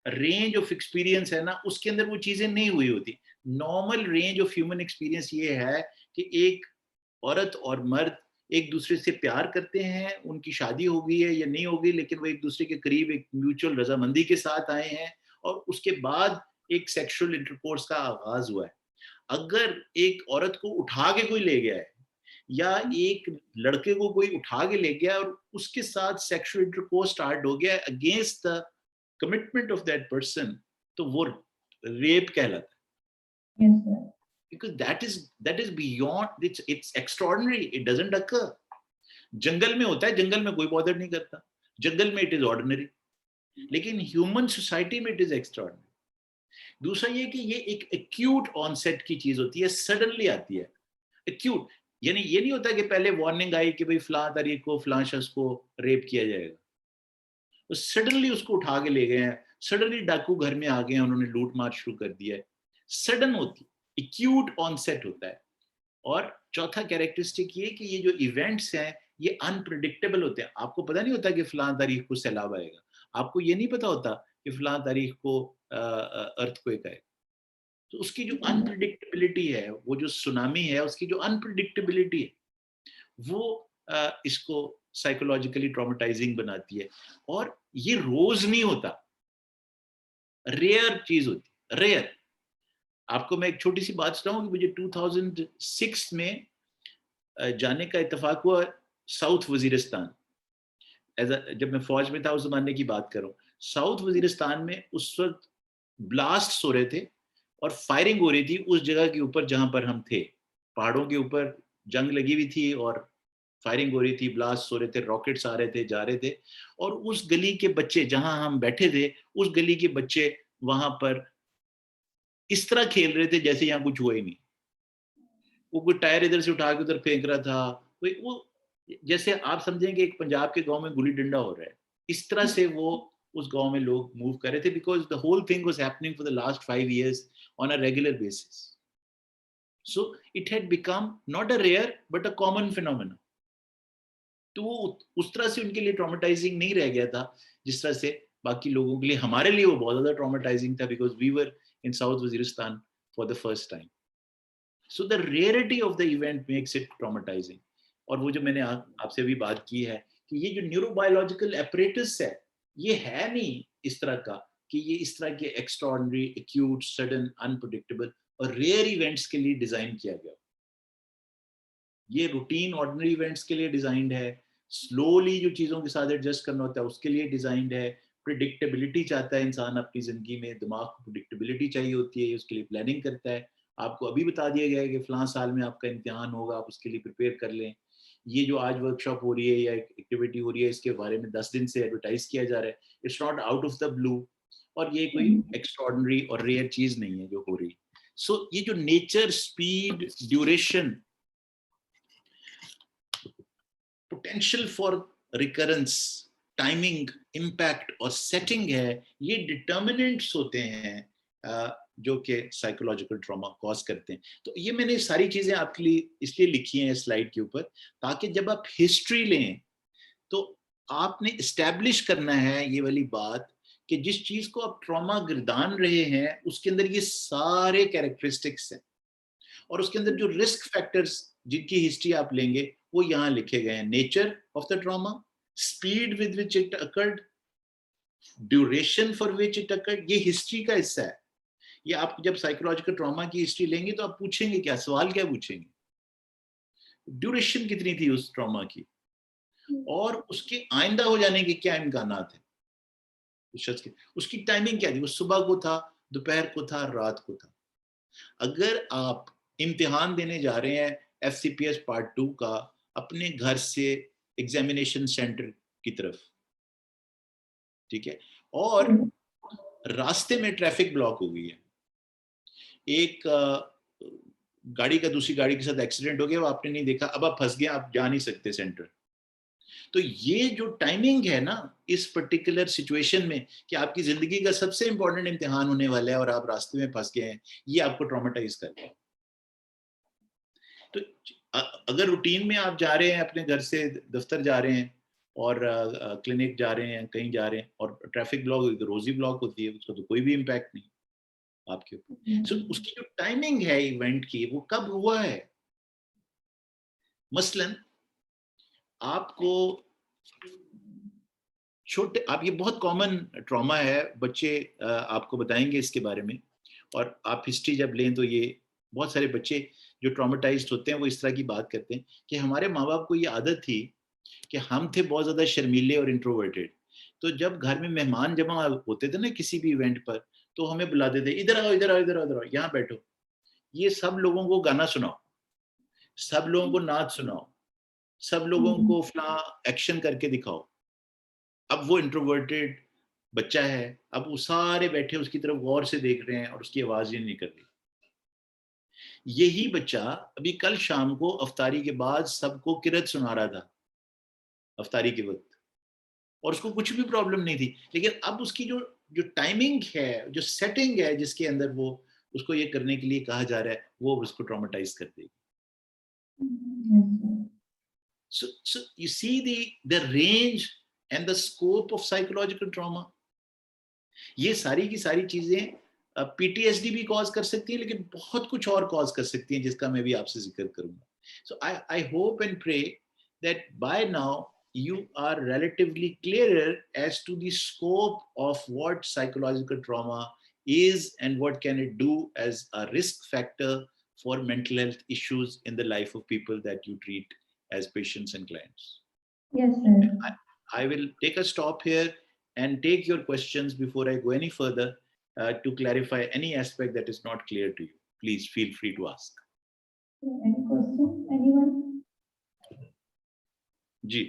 range of experience है ना उसके अंदर वो चीजें नहीं हुई होती। Normal range of human experience ये है कि एक औरत और मर्द एक दूसरे से प्यार करते हैं, उनकी शादी हो गई है या नहीं हो गई, लेकिन वो एक दूसरे के करीब एक म्यूचुअल रजामंदी के साथ आए हैं और उसके बाद एक सेक्सुअल इंटरकोर्स का आगाज हुआ है। अगर एक औरत को उठा के कोई ले गया है या एक लड़के को कोई उठा के ले गया और उसके साथ सेक्सुअल इंटरकोर्स स्टार्ट हो गया against the commitment of that person, तो वो रेप कहलाता है। Yes, sir. Because that is beyond, it's extraordinary, it doesn't occur. जंगल में होता है, जंगल में कोई बॉदर नहीं करता, जंगल में इट इज ऑर्डिनरी, लेकिन ह्यूमन सोसाइटी में इट इज एक्स्ट्राऑर्डिनरी। दूसरा ये कि ये एक एक्यूट ऑनसेट की चीज होती है, सडनली आती है। एक्यूट यानी ये नहीं होता कि पहले वार्निंग आई कि भाई फलां तारीख को फलां शख्स को रेप किया जाएगा, तो सडनली उसको उठा के ले गए हैं, सडनली डाकू घर में आ गए हैं, उन्होंने लूट मार शुरू कर दिया है। सडन होती है, एक्यूट ऑनसेट होता है। और चौथा कैरेक्टरिस्टिक ये कि ये जो इवेंट्स हैं ये अनप्रेडिक्टेबल होते हैं। आपको पता नहीं होता कि फलां तारीख को सैलाब आएगा, आपको ये नहीं पता होता कि फलां तारीख को अर्थक्वेक आए। तो उसकी जो अनप्रिडिक्टेबिलिटी है, वो जो सुनामी है उसकी जो अनप्रिडिक्टेबिलिटी है, वो इसको साइकोलॉजिकली ट्रॉमेटाइजिंग बनाती है। और ये रोज नहीं होता, रेयर चीज होती है, रेयर। आपको मैं एक छोटी सी बात बताऊं कि मुझे 2006 में जाने का इत्तेफाक हुआ साउथ वजीरिस्तान। जब मैं फौज में था उस जमाने की बात करूं, साउथ वजीरिस्तान में उस वक्त ब्लास्ट हो रहे थे और फायरिंग हो रही थी उस जगह के ऊपर जहां पर हम थे। पहाड़ों के ऊपर जंग लगी हुई थी और फायरिंग हो रही थी, ब्लास्ट हो रहे थे, रॉकेट्स आ रहे थे, जा रहे थे। और उस गली के बच्चे जहां हम बैठे थे, उस गली के बच्चे वहां पर इस तरह खेल रहे थे जैसे यहाँ कुछ हुआ ही नहीं। वो कोई टायर इधर से उठा के उधर फेंक रहा था, कोई वो जैसे आप समझेंगे एक पंजाब के गांव में गुल्ली डंडा हो रहा है, इस तरह से वो उस गांव में लोग मूव कर रहे थे, because the whole thing was happening for the last 5 years on a regular basis. So it had become not a rare but a common phenomena. तो वो उस तरह से उनके लिए ट्रॉमेटाइजिंग नहीं रह गया था जिस तरह से बाकी लोगों के लिए, हमारे लिए वो बहुत ज्यादा ट्रॉमेटाइजिंग था, because we were in South Waziristan for the first time. So the rarity of the event makes it traumatising. और वो जो मैंने आपसे भी बात की है कि ये जो न्यूरोबायोलॉजिकल एपरेटस है, ये है नहीं इस तरह का कि ये इस तरह के एक्स्ट्राऑर्डिनरी, एक्यूट, सडन, अनप्रेडिक्टेबल और रेयर इवेंट्स के लिए डिजाइन किया गया। ये रूटीन ऑर्डिनरी इवेंट्स के लिए डिजाइंड है, स्लोली जो चीजों के साथ एडजस्ट करना होता है उसके लिए डिजाइंड है। प्रिडिक्टेबिलिटी चाहता है इंसान अपनी जिंदगी में, दिमाग को प्रिडिक्टेबिलिटी चाहिए होती है, उसके लिए प्लानिंग करता है। आपको अभी बता दिया गया है कि फलां साल में आपका इम्तिहान होगा, आप उसके लिए प्रिपेयर कर लें। ये जो आज वर्कशॉप हो रही है या एक्टिविटी हो रही है, इसके बारे में 10 दिन से एडवर्टाइज किया जा रहा है। It's not out of the blue, और ये कोई एक्स्ट्राऑर्डिनरी और रेयर चीज नहीं है जो हो रही। सो ये जो nature, speed, duration, potential for recurrence, timing, impact और सेटिंग है, ये डिटर्मिनेंट्स होते हैं जो कि साइकोलॉजिकल ट्रॉमा कॉज करते हैं। तो ये मैंने सारी चीजें आपके लिए इसलिए लिखी हैं स्लाइड के ऊपर, ताकि जब आप हिस्ट्री लें तो आपने इस्टेब्लिश करना है ये वाली बात कि जिस चीज को आप ट्रॉमा गिरदान रहे हैं उसके अंदर ये सारे कैरेक्टरिस्टिक्स हैं, और उसके अंदर जो रिस्क फैक्टर्स जिनकी हिस्ट्री आप लेंगे वो यहाँ लिखे गए हैं। Nature of the trauma, speed with which it occurred, duration for which it occurred, ये हिस्ट्री का हिस्सा है। ये आप जब साइकोलॉजिकल ट्रॉमा की हिस्ट्री लेंगे तो आप पूछेंगे क्या, सवाल क्या पूछेंगे, ड्यूरेशन कितनी थी उस ट्रॉमा की, और उसके आइंदा हो जाने के क्या इम्कानात है उस शख्स के, उसकी टाइमिंग क्या थी, वो सुबह को था, दोपहर को था, रात को था। अगर आप इम्तिहान देने जा रहे हैं FCPS पार्ट 2 का अपने घर से एग्जामिनेशन सेंटर की तरफ, ठीक है, और रास्ते में ट्रैफिक ब्लॉक हो गई है, एक गाड़ी का दूसरी गाड़ी के साथ एक्सीडेंट हो गया, वो आपने नहीं देखा, अब आप फंस गए, आप जा नहीं सकते सेंटर। तो ये जो टाइमिंग है ना इस पर्टिकुलर सिचुएशन में कि आपकी जिंदगी का सबसे इंपॉर्टेंट इम्तिहान होने वाला है और आप रास्ते में फंस गए हैं, ये आपको ट्रॉमेटाइज कर रहा है। तो अगर रूटीन में आप जा रहे हैं, अपने घर से दफ्तर जा रहे हैं और क्लिनिक जा रहे हैं, कहीं जा रहे हैं, और ट्रैफिक ब्लॉक रोजी ब्लॉक होती है, उसका तो कोई भी इम्पैक्ट नहीं आपके ऊपर। सो उसकी जो टाइमिंग है इवेंट की, वो कब हुआ है। मसलन आपको छोटे, आप, ये बहुत कॉमन ट्रॉमा है, बच्चे आपको बताएंगे इसके बारे में, और आप हिस्ट्री जब लें तो ये बहुत सारे बच्चे जो ट्रॉमेटाइज्ड होते हैं वो इस तरह की बात करते हैं कि हमारे माँ बाप को ये आदत थी कि हम थे बहुत ज्यादा शर्मीले और इंट्रोवर्टेड, तो जब घर में मेहमान जमा होते थे ना किसी भी इवेंट पर, तो हमें बुलाते थे, इधर आओ, इधर आओ, इधर आओ, इधर आओ, यहाँ बैठो, ये सब लोगों को गाना सुनाओ, सब लोगों को नाच सुनाओ, सब लोगों को फला एक्शन करके दिखाओ। अब वो इंट्रोवर्टेड बच्चा है, अब वो सारे बैठे उसकी तरफ गौर से देख रहे हैं और उसकी आवाज ही नहीं निकल रही। यही बच्चा अभी कल शाम को अफ्तारी के बाद सबको किरत सुना रहा था अफ्तारी के वक्त, और उसको कुछ भी प्रॉब्लम नहीं थी, लेकिन अब उसकी जो जो टाइमिंग है, जो सेटिंग है जिसके अंदर वो उसको ये करने के लिए कहा जा रहा है, वो उसको ट्रॉमेटाइज कर देगी। So you see the range and the scope of psychological trauma. ये सारी की सारी चीजें PTSD भी कॉज कर सकती हैं, लेकिन बहुत कुछ और कॉज कर सकती हैं जिसका मैं भी आपसे जिक्र करूंगा. So I hope and pray that by now you are relatively clearer as to the scope of what psychological trauma is and what can it do as a risk factor for mental health issues in the life of people that you treat as patients and clients. Yes, sir. I will take a stop here and take your questions before I go any further to clarify any aspect that is not clear to you. Please feel free to ask. Any question? Anyone? Ji.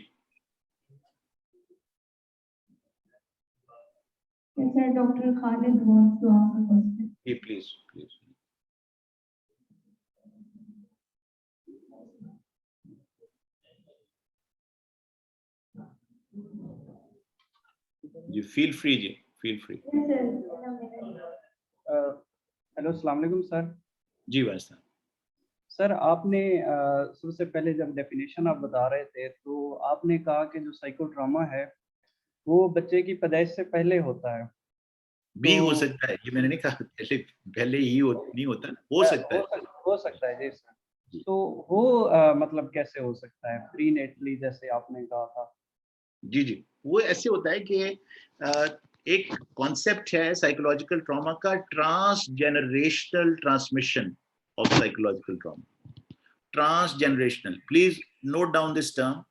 Yes, sir. Dr. Khalid wants to ask a question. Hey, please, please. You feel free, Ji. Feel free. Yes, sir. In a minute. Hello अस्सलाम वालेकुम सर. जी वास्ता. सर आपने सबसे पहले जब डेफिनेशन आप बता रहे थे तो आपने कहा कि जो साइकोट्रॉमा है वो बच्चे की पैदाइश से पहले होता है. भी हो तो- सकता है, ये मैंने नहीं कहा पहले ही नहीं होता, हो सकता है. हो सकता है जी सर. तो वो मतलब कैसे हो सकता है प्रीनेटली जैसे आपने कहा था? जी जी, वो ऐसे होता है कि एक कॉन्सेप्ट है साइकोलॉजिकल ट्रॉमा का, transgenerational transmission of psychological trauma. Transgenerational, please note down this term,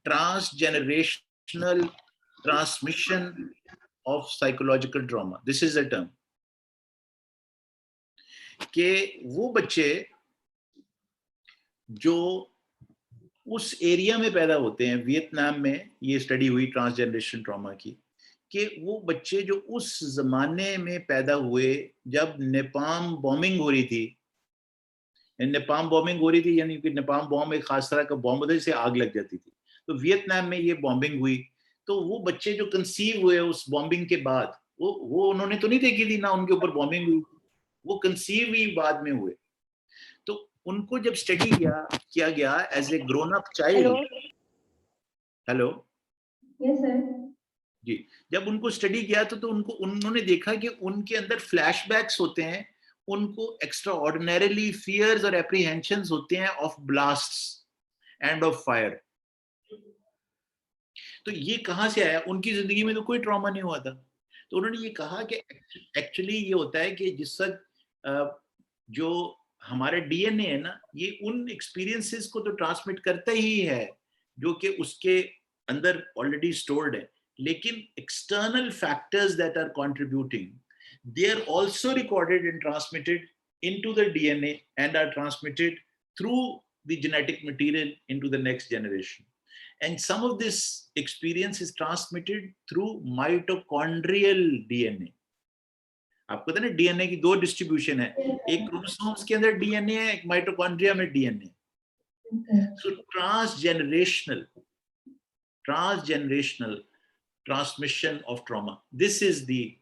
transgenerational transmission of psychological trauma. This is a term. कि वो बच्चे जो उस एरिया में पैदा होते हैं, वियतनाम में ये स्टडी हुई ट्रांसजेनरेशन ट्रॉमा की, कि वो बच्चे जो उस जमाने में पैदा हुए जब नेपाम बॉम्बिंग हो रही थी, नेपाम बॉम्बिंग हो रही थी यानी कि नेपाम बॉम्ब एक खास तरह का बॉम्ब होता है जिससे आग लग जाती थी, तो वियतनाम में ये बॉम्बिंग हुई. तो वो बच्चे जो कंसीव हुए उस बॉम्बिंग के बाद, वो उन्होंने तो नहीं देखी थी ना उनके ऊपर बॉम्बिंग हुई, वो कंसीव ही बाद में हुए. तो उनको जब स्टडी किया गया as a grown up child. Hello. Yes, sir. जी, जब उनको स्टडी किया तो उन्होंने देखा कि उनके अंदर फ्लैशबैक्स होते हैं, उनको एक्स्ट्रा ऑर्डिनरीली फियर्स और एप्रीहेंशंस होते हैं of blasts end of fire. तो ये कहाँ से आया? उनकी जिंदगी में तो कोई ट्रॉमा नहीं हुआ था. तो उन्होंने ये कहा कि एक्चुअली ये होता है कि जिस जो हमारा डीएनए है ना, ये उन एक्सपीरियंसेस को तो ट्रांसमिट करता ही है जो कि उसके अंदर ऑलरेडी स्टोर्ड है, लेकिन external factors that are contributing, they are also recorded and transmitted into the DNA and are transmitted through the genetic material into the next generation. And some of this experience is transmitted through mitochondrial DNA. आपको पता है ना डीएनए की दो डिस्ट्रीब्यूशन है, एक क्रोमोसोम्स के अंदर डीएनए है, एक माइटोकॉन्ड्रिया में DNA. So transgenerational transmission of trauma. This is the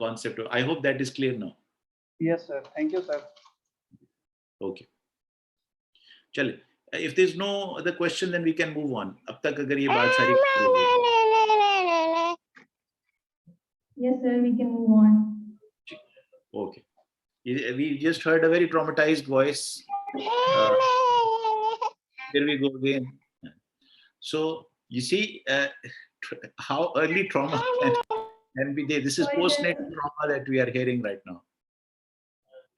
concept. I hope that is clear now. Yes sir, thank you sir. Okay. चलिए. If there's no other question, then we can move on. अब तक अगर ये बात सारी Yes, sir. We can move on. Okay. We just heard a very traumatized voice. Here we go again. So you see how early trauma can be there. This is postnatal trauma that we are hearing right now.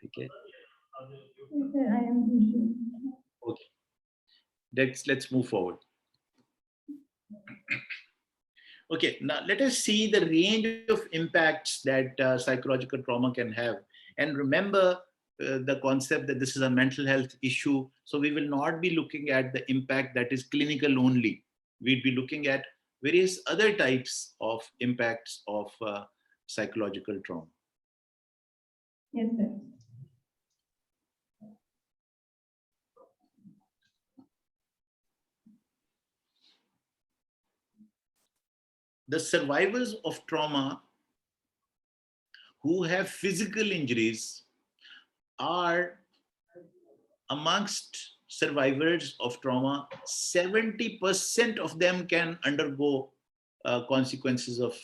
Okay. Yes, sir. I am listening. Okay. Let's move forward. Okay, now let us see the range of impacts that psychological trauma can have. And remember the concept that this is a mental health issue. So we will not be looking at the impact that is clinical only. We'd be looking at various other types of impacts of psychological trauma. Yes, sir. The survivors of trauma who have physical injuries are amongst survivors of trauma. 70% of them can undergo consequences of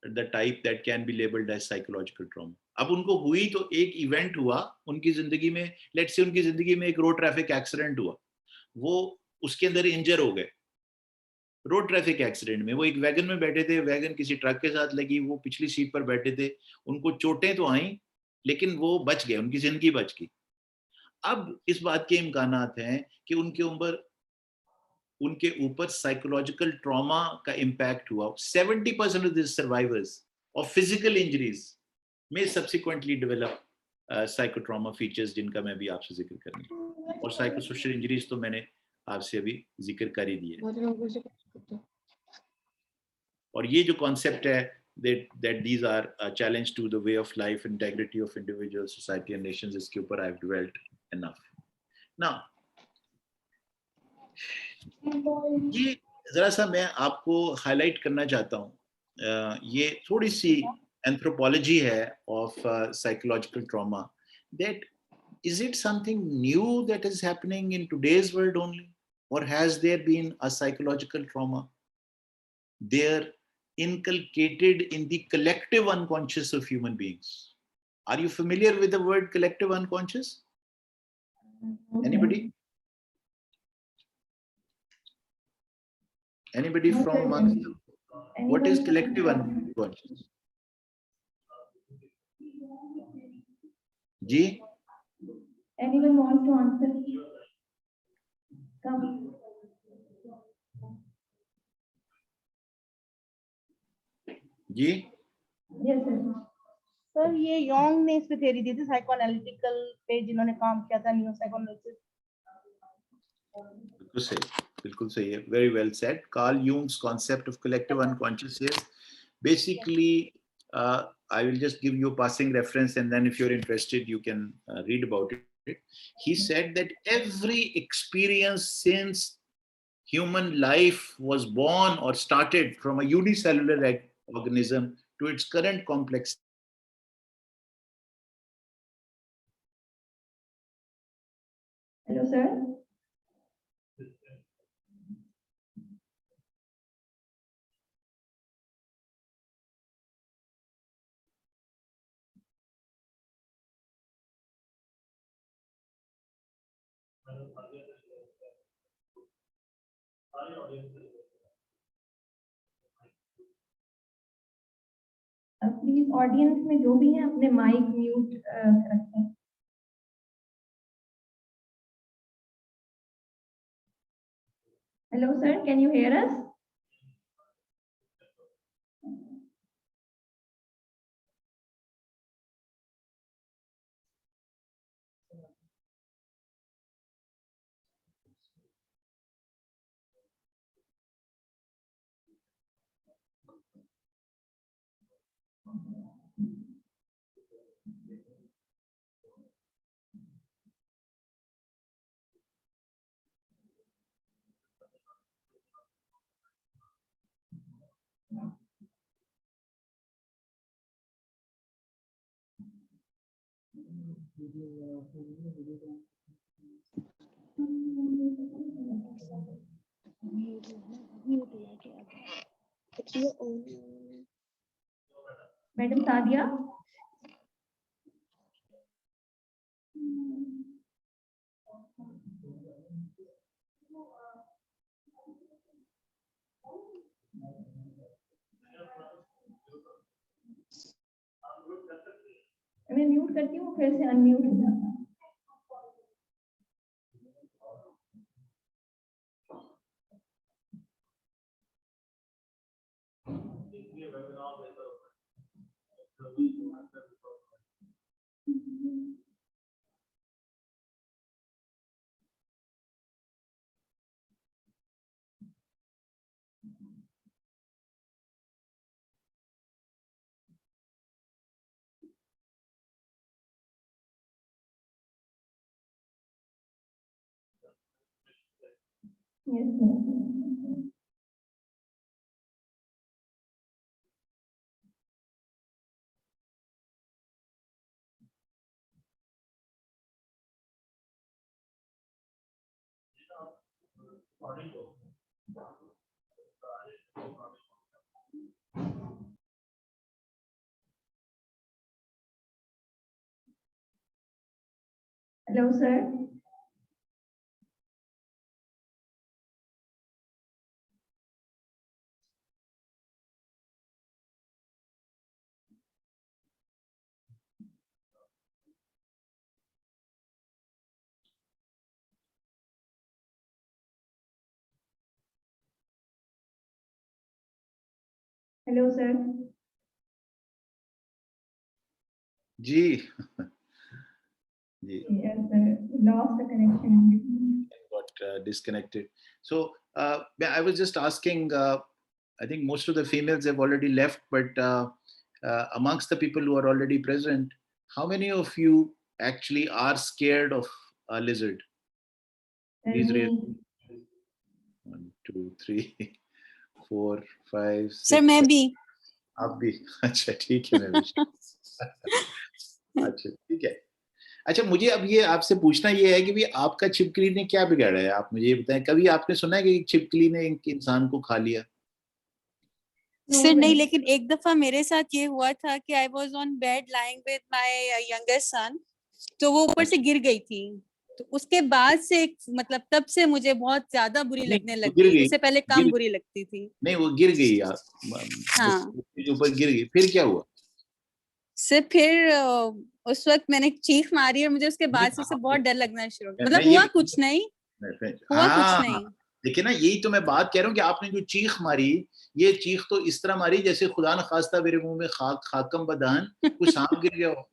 the type that can be labeled as psychological trauma. अब उनको हुई तो एक इवेंट हुआ उनकी जिंदगी में, लेट्स से उनकी जिंदगी में एक रोड ट्रैफिक एक्सीडेंट हुआ, वो उसके अंदर इंजर हो गए रोड ट्रैफिक एक्सीडेंट में। वो एक वैगन में बैठे थे, वैगन किसी ट्रक के साथ लगी, वो पिछली सीट पर बैठे थे, उनको चोटें तो आई लेकिन वो बच गए, उनकी जिंदगी बच गई। अब इस बात के इम्कानात हैं कि उनके ऊपर साइकोलॉजिकल ट्रॉमा का इम्पैक्ट हुआ। 70% of the survivors of physical injuries में सब्सिक्वेंटली डेवलप साइकोट्रॉमा फीचर्स, जिनका मैं भी आपसे जिक्र करूंगा। और साइकोसोशल इंजरीज तो मैंने आपसे अभी जिक्र कर ही दिया। और ये जो कॉन्सेप्ट है that these are a challenge to the way of life, integrity of individual, society and nations, इसके ऊपर I've dwelt enough. Now, ये जरा सा मैं आपको हाईलाइट करना चाहता हूँ, ये थोड़ी सी एंथ्रोपोलॉजी है of psychological trauma. that is it something new that is happening in today's world only, or has there been a psychological trauma there inculcated in the collective unconscious of human beings? Are you familiar with the word collective unconscious? Anybody? Anybody from amongst you? What is collective unconscious? Ji? Anyone wants to answer? Come. Ji? Yes, sir. Sir ये योंग ने इस पे थ्योरी दी थी साइकोएनालिटिकल पे, जिन्होंने काम किया था न्यू साइकोएनालिसिस। बिल्कुल सही है, very well said. Carl Jung's concept of collective unconscious is basically, I will just give you a passing reference, and then if you're interested you can read about it. He said that every experience since human life was born or started from a unicellular organism to its current complex. Hello, sir. Please audience में जो भी है अपने माइक म्यूट रखें। Hello, sir. Can you hear us? Madam Sadia. मैं म्यूट करती हूँ, फिर से अनम्यूट हो जाता है। Yes, sir. Hello, sir. Hello, sir. जी जी Yes, sir. Lost the connection in between. got disconnected. So I was just asking, I think most of the females have already left, but amongst the people who are already present, how many of you actually are scared of a lizard? Please raise. Me. 1, 2, 3, 4, 5, sir 6, मैं 7. भी आप भी? अच्छा ठीक है, मैं भी. अच्छा ठीक है. अच्छा मुझे अब ये आपसे पूछना ये है कि भी आपका छिपकली ने क्या बिगाड़ा है, आप मुझे ये बताएं. कभी आपने सुना है कि एक छिपकली ने एक इंसान को खा लिया? सर नहीं, लेकिन एक दफा मेरे साथ ये हुआ था कि I was on bed lying with my younger son, तो वो ऊपर से गिर गई थी. तो उसके बाद से मतलब तब से मुझे बहुत ज्यादा बुरी नहीं, लगने वो लग गिर गई. गई. उससे पहले कम बुरी लगती थी. नहीं वो गिर गई यार, हाँ ऊपर गिर गई, फिर क्या हुआ? सर फिर उस वक्त मैंने चीख मारी और मुझे उसके नहीं, बाद से उससे बहुत डर लगना शुरू हो गया. मैं मतलब ये हुआ कुछ नहीं, हुआ कुछ हाँ नहीं. देखिए ना, यही तो मैं बात कह रहा हूँ कि आपने जो चीख मारी, ये चीख तो इस तरह मारी जैसे खुदा न खास्ता मेरे मुंह में खाक खाकम बदान कोई सांप गिर गया हो.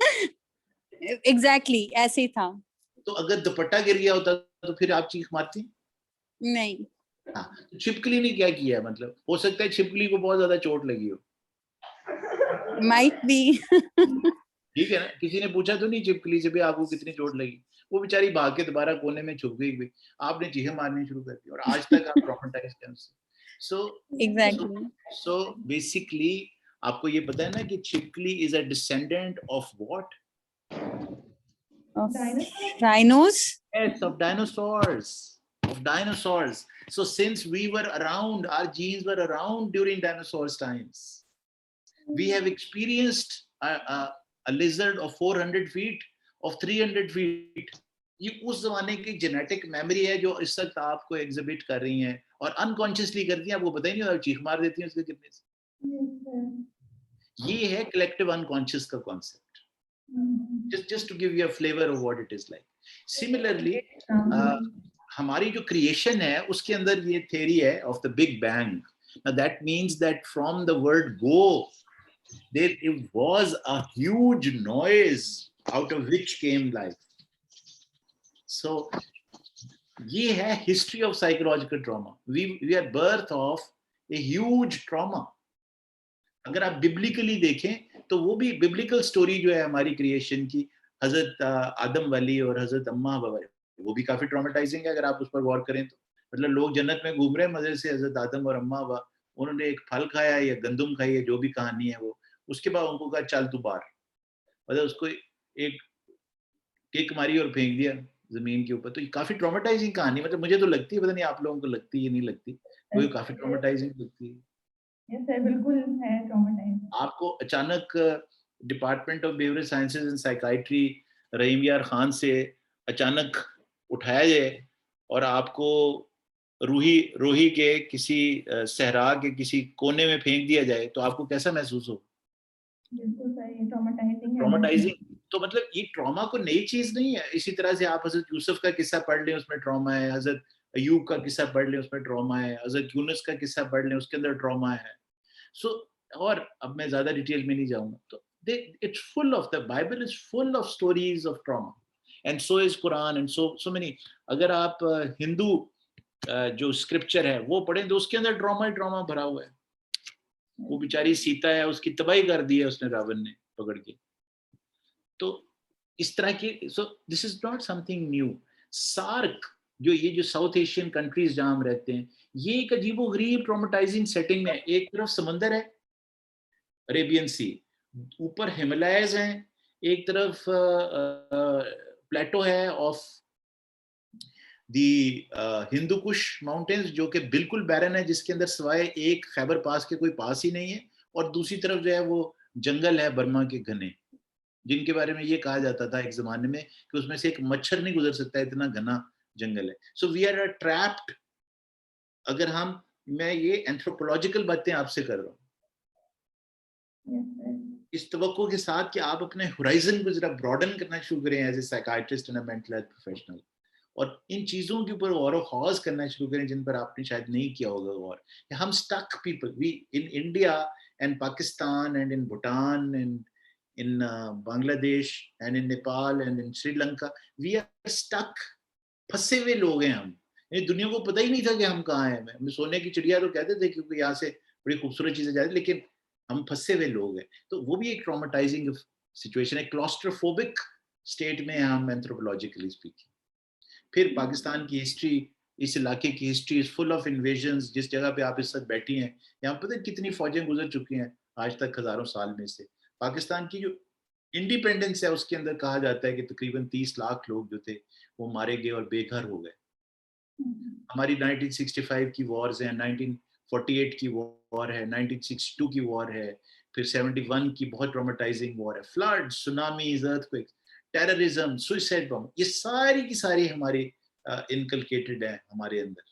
एग्जैक्टली ऐसे ही था. तो अगर दुपट्टा गिर गया होता तो फिर आप चीख मारती? नहीं. हाँ, तो छिपकली ने क्या किया? मतलब हो सकता है छिपकली को बहुत ज्यादा चोट लगी हो. Might be. ठीक है ना, किसी ने पूछा तो नहीं छिपकली से भी आपको कितनी चोट लगी? वो बेचारी भाग के दोबारा कोने में छुप गई भी. आपने चीखें मारनी शुरू कर दी और आज तक आप ट्रॉमेटाइज्ड हैं उससे. एग्जैक्टली. सो बेसिकली आपको ये पता है ना कि छिपकली is a descendant of what? Rhinos. Yes, of dinosaurs. Of dinosaurs. So since we were around, our genes were around during dinosaurs times. We have experienced a lizard of 400 feet, of 300 feet. ये उस जमाने की जेनेटिक मेमोरी है जो इस वक्त आपको एग्जिबिट कर रही हैं और अनकॉन्शियसली करती हैं, आपको पता ही नहीं होता, चीख मार देती हैं उसके गिरने से. ये है कलेक्टिव अनकॉन्शियस का concept. just to give you a flavor of what it is like. Similarly, हमारी जो क्रिएशन है उसके अंदर ये थ्योरी है of the Big Bang. Now that means that from the word go, there was a huge noise out of which came life. So ये है history of psychological trauma. We are birth of a huge trauma. अगर आप बिब्लिकली देखें तो वो भी बिब्लिकल स्टोरी जो है हमारी क्रिएशन की, हजरत आदम वाली और हजरत अम्मा हवा वाली, वो भी काफी ट्रॉमेटाइजिंग है अगर आप उस पर गौर करें तो. मतलब लोग जन्नत में घूम रहे हैं मजे से, हजरत आदम और अम्मा हवा, उन्होंने एक फल खाया या गंदुम खाई है, जो भी कहानी है वो, उसके बाद उनको कहा चल तू बाहर, मतलब उसको एक किक मारी और फेंक दिया जमीन के ऊपर. तो ये काफी ट्रॉमेटाइजिंग कहानी, मतलब मुझे तो लगती है, पता नहीं आप लोगों को लगती है नहीं लगती, वो काफी ट्रॉमेटाइजिंग लगती है. Yes, sir, बिल्कुल है traumatizing. आपको अचानक department of behavioural sciences and psychiatry Rahim Yar Khan से अचानक उठाया जाए और आपको रूही के किसी सहरा के किसी कोने में फेंक दिया जाए, तो आपको कैसा महसूस हो? बिल्कुल सही, ट्रॉमेटाइजिंग है. ट्रॉमेटाइजिंग. तो मतलब ये ट्रॉमा को नई चीज नहीं है. इसी तरह से आप हजरत यूसुफ का किस्सा पढ़ लें, उसमें ट्रॉमा है. हजरत अयूब का किस्सा पढ़ लें, उसमें ट्रॉमा है. हजरत यूनुस का किस्सा पढ़ लें, उसके अंदर ट्रॉमा है. So, और अब मैं ज्यादा डिटेल में नहीं जाऊंगा. तो it's full of, the Bible is full of stories of trauma, and so is Quran, and so many. अगर आप हिंदू जो स्क्रिप्चर है वो पढ़ें तो उसके अंदर ट्रॉमा ही ट्रॉमा भरा हुआ है. वो बेचारी सीता है, उसकी तबाही कर दी है उसने रावण ने पकड़ के. तो इस तरह की, so this is not something new. SAARC ये जो साउथ एशियन कंट्रीज जहां हम रहते हैं, ये एक अजीबोगरीब ट्रॉमेटाइजिंग सेटिंग है. एक तरफ समंदर है, अरेबियन सी, ऊपर हिमालयज हैं, एक तरफ प्लेटो है of the Hindu Kush mountains जो कि बिल्कुल बैरन है, जिसके अंदर सिवाय एक खैबर पास के कोई पास ही नहीं है, और दूसरी तरफ जो है वो जंगल है बर्मा के घने. जिनके बारे में ये कहा जाता था एक जमाने में कि उसमें से एक मच्छर नहीं गुजर सकता, इतना घना जंगल है. So we are trapped. अगर हम, मैं ये एंथ्रोपोलॉजिकल बातें आपसे कर रहा हूँ Yes, sir. इस तवक्को के साथ कि आप अपने होराइजन को जरा ब्रॉडन करना शुरू करें as a psychiatrist and a mental health professional, और इन चीजों के ऊपर गौर ख्वास करना शुरू करें जिन पर आपने शायद नहीं किया होगा गौर. हम stuck people, we in India and Pakistan and in Bhutan and in Bangladesh and in Nepal and in Sri Lanka, we are stuck. फंसे हुए लोग हैं हम. ये दुनिया को पता ही नहीं था कि हम कहाँ हैं. हम सोने की चिड़िया तो कहते थे क्योंकि यहाँ से बड़ी खूबसूरत चीजें जाती, लेकिन हम फंसे हुए लोग हैं. तो वो भी एक ट्रॉमेटाइजिंग सिचुएशन है, क्लॉस्ट्रोफोबिक स्टेट में हम एंथ्रोपोलॉजिकली स्पीकिंग. फिर पाकिस्तान की हिस्ट्री, इस इलाके की history is full of invasions. जिस जगह पे आप इस वक्त बैठी हैं, यहाँ पता है कितनी फौजें गुजर चुकी हैं आज तक हजारों साल में से. पाकिस्तान की जो इंडिपेंडेंस है उसके अंदर कहा जाता है कि तकरीबन 30 लाख लोग जो थे वो मारे गए और बेघर हो गए. हमारी 1965 की वॉर्स हैं, 1948 की वॉर है, 1962 की वॉर है, फिर 71 की बहुत ट्रॉमेटाइजिंग वॉर है. Flood, tsunamis, earthquakes, terrorism, suicide bomb, ये सारी की सारी हमारी इनकलकेटेड है हमारे अंदर.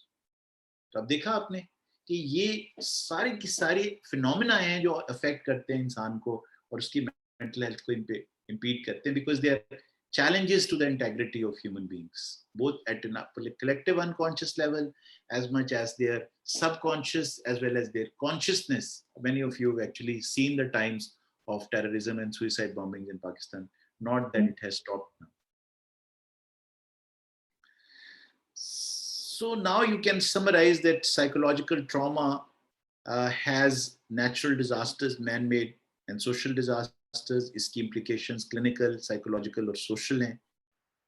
तो अब देखा आपने कि ये सारी की सारी फिनोमेना हैं जो अफेक्ट करते हैं इंसान को और उसकी मेंटल हेल्थ को इम्पीड करते हैं, because they are challenges to the integrity of human beings, both at a collective unconscious level as much as their subconscious as well as their consciousness. Many of you have actually seen the times of terrorism and suicide bombings in Pakistan. Not that it has stopped now. So now you can summarize that psychological trauma has natural disasters, man-made and social disasters. इसकी implications clinical, psychological और social हैं.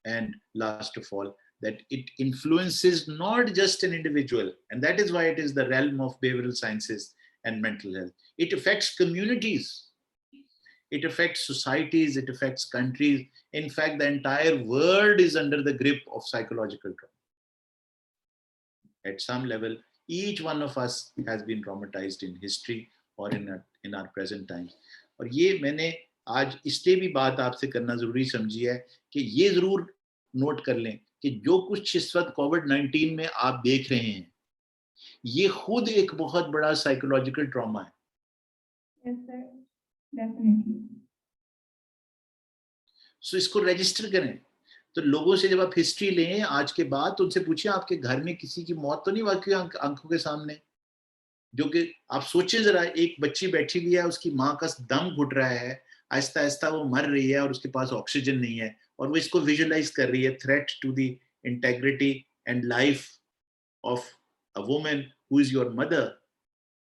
And last of all, that it influences not just an individual, and that is why it is the realm of behavioral sciences and mental health. It affects communities, it affects societies, it affects countries. In fact, the entire world is under the grip of psychological trauma. At some level, each one of us has been traumatized in history or in our present times. और ये मैंने आज इसलिए भी बात आपसे करना जरूरी समझी है कि ये जरूर नोट कर लें कि जो कुछ इस वक्त कोविड-19 में आप देख रहे हैं, ये खुद एक बहुत बड़ा साइकोलॉजिकल ट्रॉमा है. Yes, sir. Definitely. सो इसको रजिस्टर करें. तो लोगों से जब आप हिस्ट्री लें आज के बाद, तो उनसे पूछिए आपके घर में किसी की मौत तो नहीं वाकई आंखों के सामने, जो कि आप सोचें जरा, एक बच्ची बैठी हुई है, उसकी माँ का दम घुट रहा है, आहिस्ता आहिस्ता वो मर रही है और उसके पास ऑक्सीजन नहीं है, और वो इसको विजुअलाइज कर रही है, threat to the integrity and life of a woman who is your mother.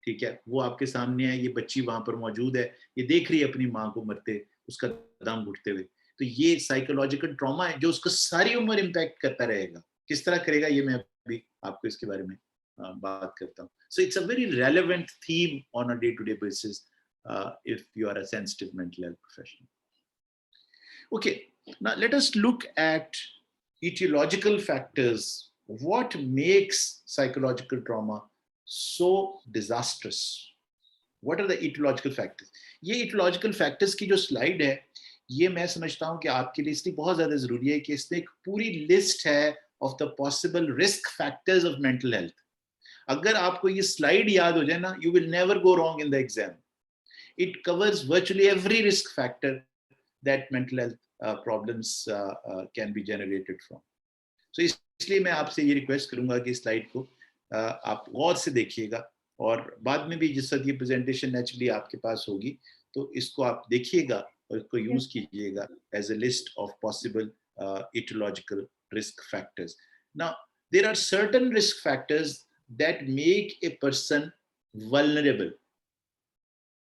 ठीक है, वो आपके सामने है, ये बच्ची वहां पर मौजूद है, ये देख रही है अपनी माँ को मरते, उसका दम घुटते हुए. तो ये साइकोलॉजिकल ट्रॉमा है जो उसको सारी उम्र इम्पैक्ट करता रहेगा. किस तरह करेगा ये मैं अभी आपको इसके बारे में बात करता हूँ. So it's a very relevant theme on a day-to-day basis if you are a sensitive mental health professional. Okay, now let us look at etiological factors. What makes psychological trauma so disastrous? What are the etiological factors? ये etiological factors की जो slide है, ये मैं समझता हूँ कि आपके लिए इसलिए बहुत ज़्यादा ज़रूरी है कि इसमें एक पूरी लिस्ट है of the possible risk factors of mental health. अगर आपको ये स्लाइड याद हो जाए ना, you will never go wrong in the exam. It covers virtually every risk factor that mental health problems can be generated from. So इसलिए मैं आपसे ये रिक्वेस्ट करूंगा कि स्लाइड को आप गौर से देखिएगा, और बाद में भी जिस वक्त ये प्रेजेंटेशन नेचुरली आपके पास होगी तो इसको आप देखिएगा और इसको यूज कीजिएगा as a list of possible etiological risk factors. Now, there are certain risk factors that make a person vulnerable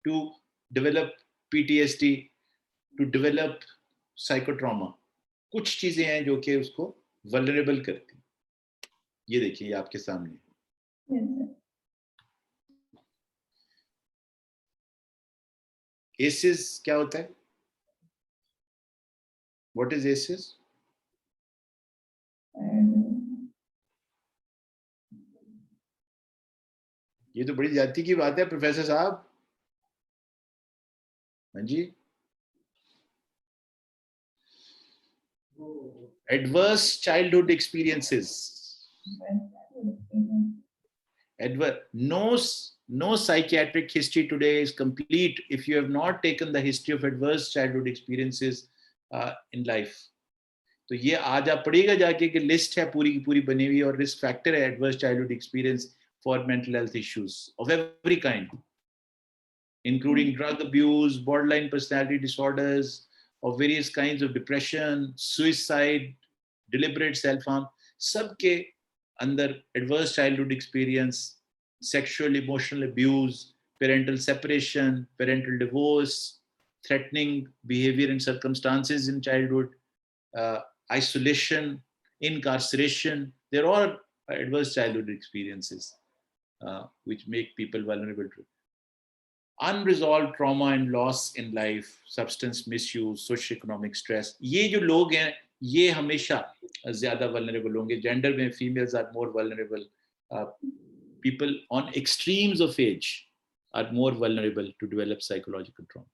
to develop PTSD, to develop psychotrauma. कुछ चीजें हैं जो कि उसको vulnerable करती. ये देखिए आपके सामने. Yes, sir. ACEs क्या होता है? What is ACEs? ये तो बड़ी जाति की बात है प्रोफेसर साहब. हाँ जी, Adverse childhood experiences. No psychiatric history today is complete if you have not taken the history of adverse childhood experiences in life. तो ये आज आप पढ़िएगा जाके कि लिस्ट है पूरी की पूरी बनी हुई और रिस्क फैक्टर है adverse childhood experience for mental health issues of every kind, including drug abuse, borderline personality disorders, of various kinds of depression, suicide, deliberate self-harm. सबके अंदर adverse childhood experience, sexual emotional abuse, parental separation, parental divorce, threatening behavior and circumstances in childhood, isolation, incarceration, they're all adverse childhood experiences which make people vulnerable to unresolved trauma and loss in life, substance misuse, socioeconomic stress. ये जो लोग हैं ये हमेशा ज़्यादा vulnerable होंगे. Gender में females are more vulnerable. People on extremes of age are more vulnerable to develop psychological trauma.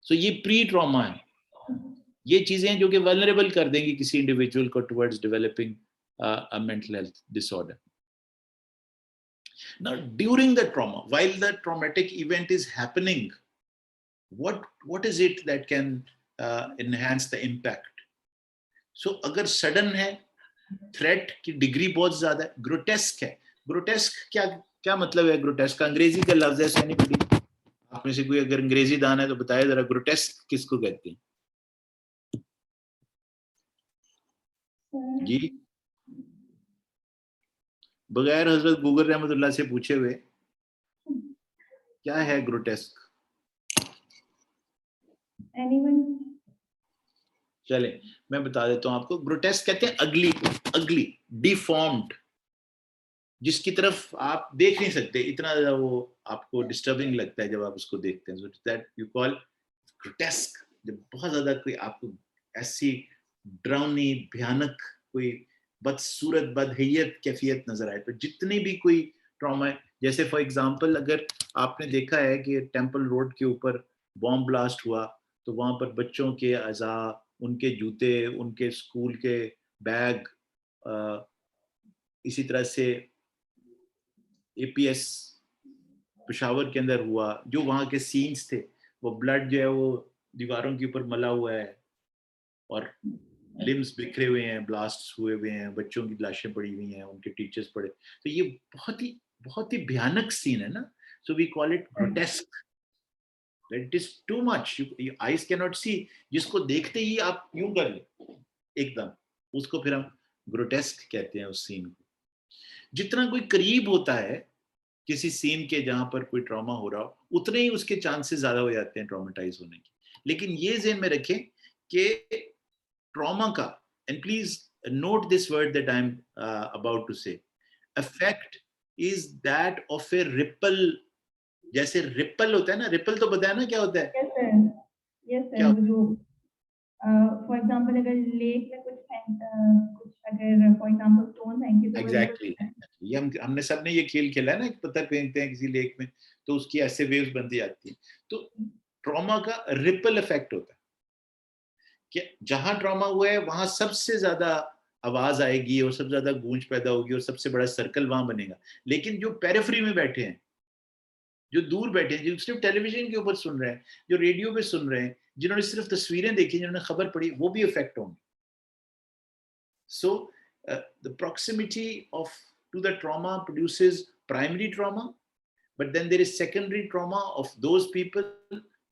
So ये pre-trauma है. ये चीजें जो कि vulnerable कर देंगी किसी individual को towards developing a mental health disorder. Now, during the trauma, while the traumatic event is happening, what is it that can enhance the impact? So, अगर sudden है, threat की degree बहुत ज़्यादा है, grotesque है. Grotesque क्या मतलब है grotesque का? अंग्रेजी का लफ्ज़ है. anybody आप में से कोई अगर अंग्रेजी दान है तो बताए जरा grotesque किसको कहते हैं? जी बगैर हजरत गूगल रहमतुल्लाह से पूछे हुए क्या है ग्रोटेस्क? चले मैं बता देता हूं आपको. ग्रोटेस्क कहते हैं अगली डिफॉर्म्ड, जिसकी तरफ आप देख नहीं सकते, इतना ज्यादा वो आपको डिस्टर्बिंग लगता है जब आप उसको देखते हैं. So that you call grotesque. जब बहुत ज्यादा कोई आपको ऐसी डरावनी भयानक कोई बदसूरत बदहैयत कैफियत नजर आए. तो जितनी भी कोई ट्रॉमा है, जैसे फॉर एग्जांपल अगर आपने देखा है कि टेम्पल रोड के ऊपर बॉम्ब ब्लास्ट हुआ तो वहां पर बच्चों के अज़ा, उनके जूते, उनके स्कूल के बैग, इसी तरह से एपीएस पेशावर के अंदर हुआ, जो वहां के सीन्स थे वो ब्लड जो है वो दीवारों के ऊपर मला हुआ है और लिम्स बिखरे हुए हैं, ब्लास्ट हुए हुए हैं, बच्चों की लाशें पड़ी हुई हैं, उनके टीचर्स पड़े. तो ये बहुत ही भयानक सीन है ना. So we call it grotesque. It is too much, eyes can not see. जिसको देखते ही आप यूं कर ले एकदम, उसको फिर हम ग्रोटेस्क कहते हैं उस सीन को. जितना कोई करीब होता है किसी सीन के जहां पर कोई ट्रॉमा हो रहा हो, उतने ही उसके चांसेस ज्यादा हो जाते हैं ट्रॉमेटाइज होने के. लेकिन ये ज़हन में रखें कि ट्रॉमा का, and please note this word that I'm about to say, effect is that of a ripple. जैसे रिपल होता है ना, रिपल तो बताया ना क्या होता है? yes sir. जो फॉर एग्जांपल अगर लेक में कुछ अगर फॉर एग्जांपल स्टोन फेंके तो एग्जैक्टली ये हमने सबने ये खेल खेला है ना, पत्थर फेंकते हैं किसी लेक में तो उसकी ऐसे वेव्स बनती जाती हैं. तो ट्रॉमा का रिपल इफेक्ट होता है कि जहां ट्रॉमा हुआ है वहां सबसे ज्यादा आवाज आएगी और सबसे ज्यादा गूंज पैदा होगी और सबसे बड़ा सर्कल वहां बनेगा. लेकिन जो पेरिफेरी में बैठे हैं, जो दूर बैठे हैं, जो सिर्फ टेलीविजन के ऊपर सुन रहे हैं, जो रेडियो पे सुन रहे हैं, जिन्होंने सिर्फ तस्वीरें देखी, जिन्होंने खबर पढ़ी, वो भी इफेक्ट होंगे. So the proximity of to the trauma produces primary trauma, but then there is secondary trauma of those people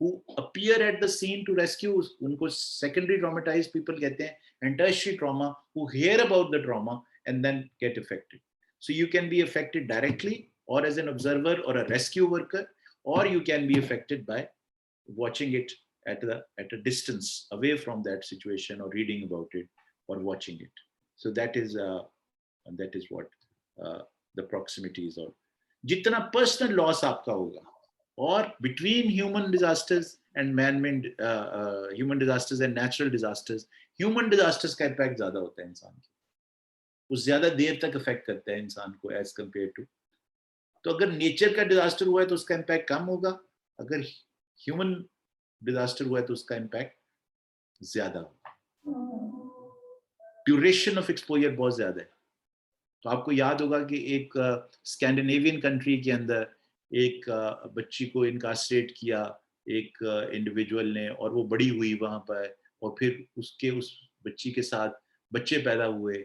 who appear at the scene to rescue. उनको secondary traumatized people कहते हैं, and tertiary trauma who hear about the trauma and then get affected. So you can be affected directly or as an observer or a rescue worker, or you can be affected by watching it at a distance away from that situation or reading about it or watching it. So that is what the proximity is all. जितना personal loss आपका होगा, or between human disasters and man-made human disasters and natural disasters, human disasters का impact ज़्यादा होता है इंसान के, वो ज़्यादा देर तक affect करता है इंसान को as compared to. तो अगर नेचर का डिजास्टर हुआ है तो उसका इम्पैक्ट कम होगा, अगर ह्यूमन डिजास्टर हुआ है तो उसका इम्पैक्ट ज्यादा होगा. ड्यूरेशन ऑफ एक्सपोजर बहुत ज्यादा है। तो आपको याद होगा कि एक स्कैंडिनेवियन कंट्री के अंदर एक बच्ची को इनकार्सरेट किया एक इंडिविजुअल ने, और वो बड़ी हुई वहां पर, और फिर उस बच्ची के साथ बच्चे पैदा हुए,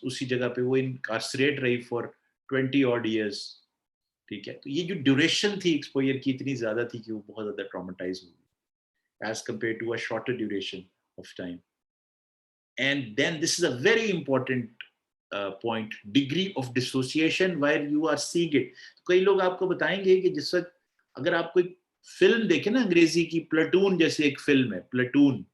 उसी जगह पे वो इनकार्सरेट रही फॉर 20 ऑड ईयर्स। ठीक है, तो ये जो ड्यूरेशन थी एक्सपोजर की इतनी ज्यादा थी कि वो बहुत ज्यादा ट्रॉमेटाइज हो गई as compare to a shorter duration of time. And then this is a very important point, degree of dissociation where you are seeing it. कई लोग आपको बताएंगे कि जिस वक्त अगर आप कोई फिल्म देखें ना, अंग्रेजी की प्लेटून जैसे एक फिल्म है, प्लेटून,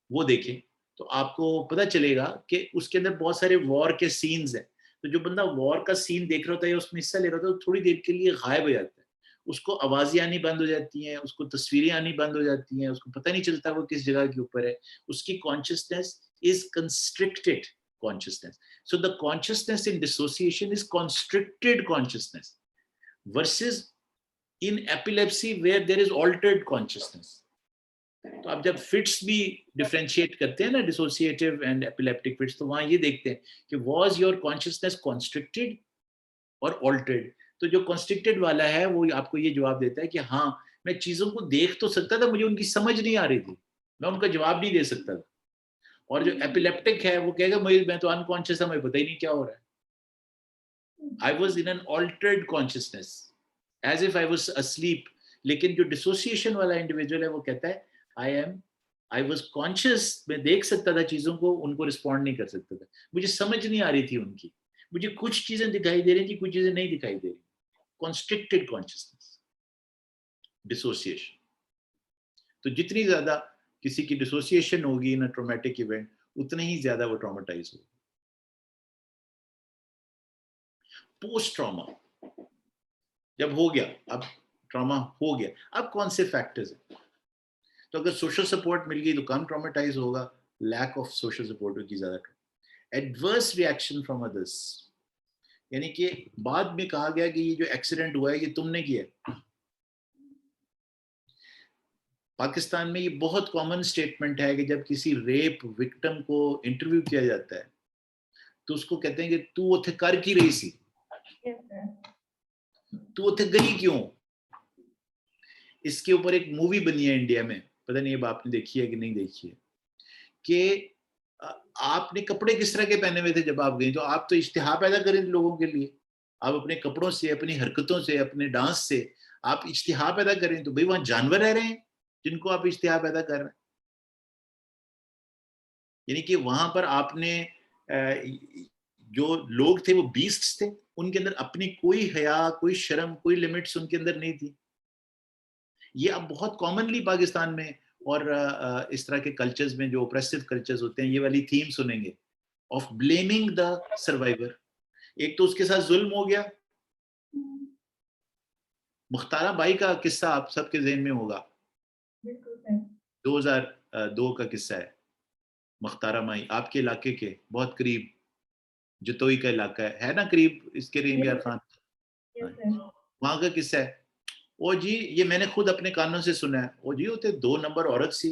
वो देखें तो आपको पता चलेगा कि उसके अंदर बहुत सारे वॉर के सीन्स हैं। तो जो बंदा वॉर का सीन देख रहा होता है या उसमें हिस्सा ले रहा होता है, तो थोड़ी देर के लिए गायब हो जाता है, उसको आवाजें आनी बंद हो जाती हैं, उसको तस्वीरें आनी बंद हो जाती हैं, उसको पता नहीं चलता वो किस जगह के ऊपर है। उसकी consciousness is constricted consciousness. So the consciousness in dissociation is constricted consciousness versus in epilepsy where there is altered consciousness. तो आप जब फिट्स भी डिफरेंशिएट करते हैं ना, डिसोसिएटिव एंड एपिलेप्टिक फिट्स, तो वहां ये देखते हैं कि वाज योर कॉन्शियसनेस कॉन्स्ट्रिक्टेड और ऑल्टर्ड। तो जो कॉन्स्ट्रिक्टेड वाला है वो आपको ये जवाब देता है कि हाँ, मैं चीजों को देख तो सकता था, मुझे उनकी समझ नहीं आ रही थी, मैं उनका जवाब नहीं दे सकता था। और जो एपिलेप्टिक है वो कहेगा मैं तो अनकॉन्शियस था, मुझे पता ही नहीं क्या हो रहा है, I was in an altered consciousness as if I was asleep. लेकिन जो डिसोसिएशन वाला इंडिविजुअल है वो कहता है आई वॉज कॉन्शियस, मैं देख सकता था चीजों को, उनको रिस्पॉन्ड नहीं कर सकता था, मुझे समझ नहीं आ रही थी उनकी, मुझे कुछ चीजें दिखाई दे रही थी, कुछ चीजें नहीं दिखाई दे रही। Constricted consciousness, dissociation. तो जितनी ज्यादा किसी की डिसोसिएशन होगी इन अ ट्रॉमेटिक इवेंट, उतने ही ज्यादा वो ट्रॉमेटाइज होगा। पोस्ट ट्रॉमा जब हो गया, अब ट्रॉमा हो गया, अब कौन से फैक्टर्स हैं? तो अगर सोशल सपोर्ट मिल गई तो कम ट्रॉमेटाइज होगा, लैक ऑफ सोशल सपोर्ट होगी ज्यादा। एडवर्स रिएक्शन फ्रॉम अदर्स, यानी कि बाद में कहा गया कि ये जो एक्सीडेंट हुआ है ये तुमने किया। पाकिस्तान में ये बहुत कॉमन स्टेटमेंट है कि जब किसी रेप विक्टिम को इंटरव्यू किया जाता है तो उसको कहते हैं कि तू उथे कर की रही सी, तू उथे गई क्यों। इसके ऊपर एक मूवी बनी है इंडिया में, पता नहीं अब आपने देखी है कि नहीं देखी है, कि आपने कपड़े किस तरह के पहने हुए थे जब आप गई, तो आप तो इश्तिहा पैदा करें लोगों के लिए, आप अपने कपड़ों से, अपनी हरकतों से, अपने डांस से आप इश्तिहा पैदा करें। तो भाई वहां जानवर रह रहे हैं जिनको आप इश्तिहा पैदा कर रहे हैं, यानी कि वहां पर आपने जो लोग थे वो बीस्ट्स थे, उनके अंदर अपनी कोई हया, कोई शर्म, कोई लिमिट्स उनके अंदर नहीं थी। ये अब बहुत कॉमनली पाकिस्तान में और इस तरह के कल्चर्स में, जो ऑप्रेसिव कल्चर्स होते हैं, ये वाली थीम सुनेंगे ऑफ ब्लेमिंग द सर्वाइवर। एक तो उसके साथ जुल्म हो गया। मुख्तारा बाई का किस्सा आप सबके ज़हन में होगा, 2002 का किस्सा है। मुख्तारा माई आपके इलाके के बहुत करीब, जतोई का इलाका है ना, करीब इसके रेम यार खान, वहां का किस्सा है। ओ जी, ये मैंने खुद अपने कानों से सुना है। ओ जी, होते 2 नंबर औरत सी,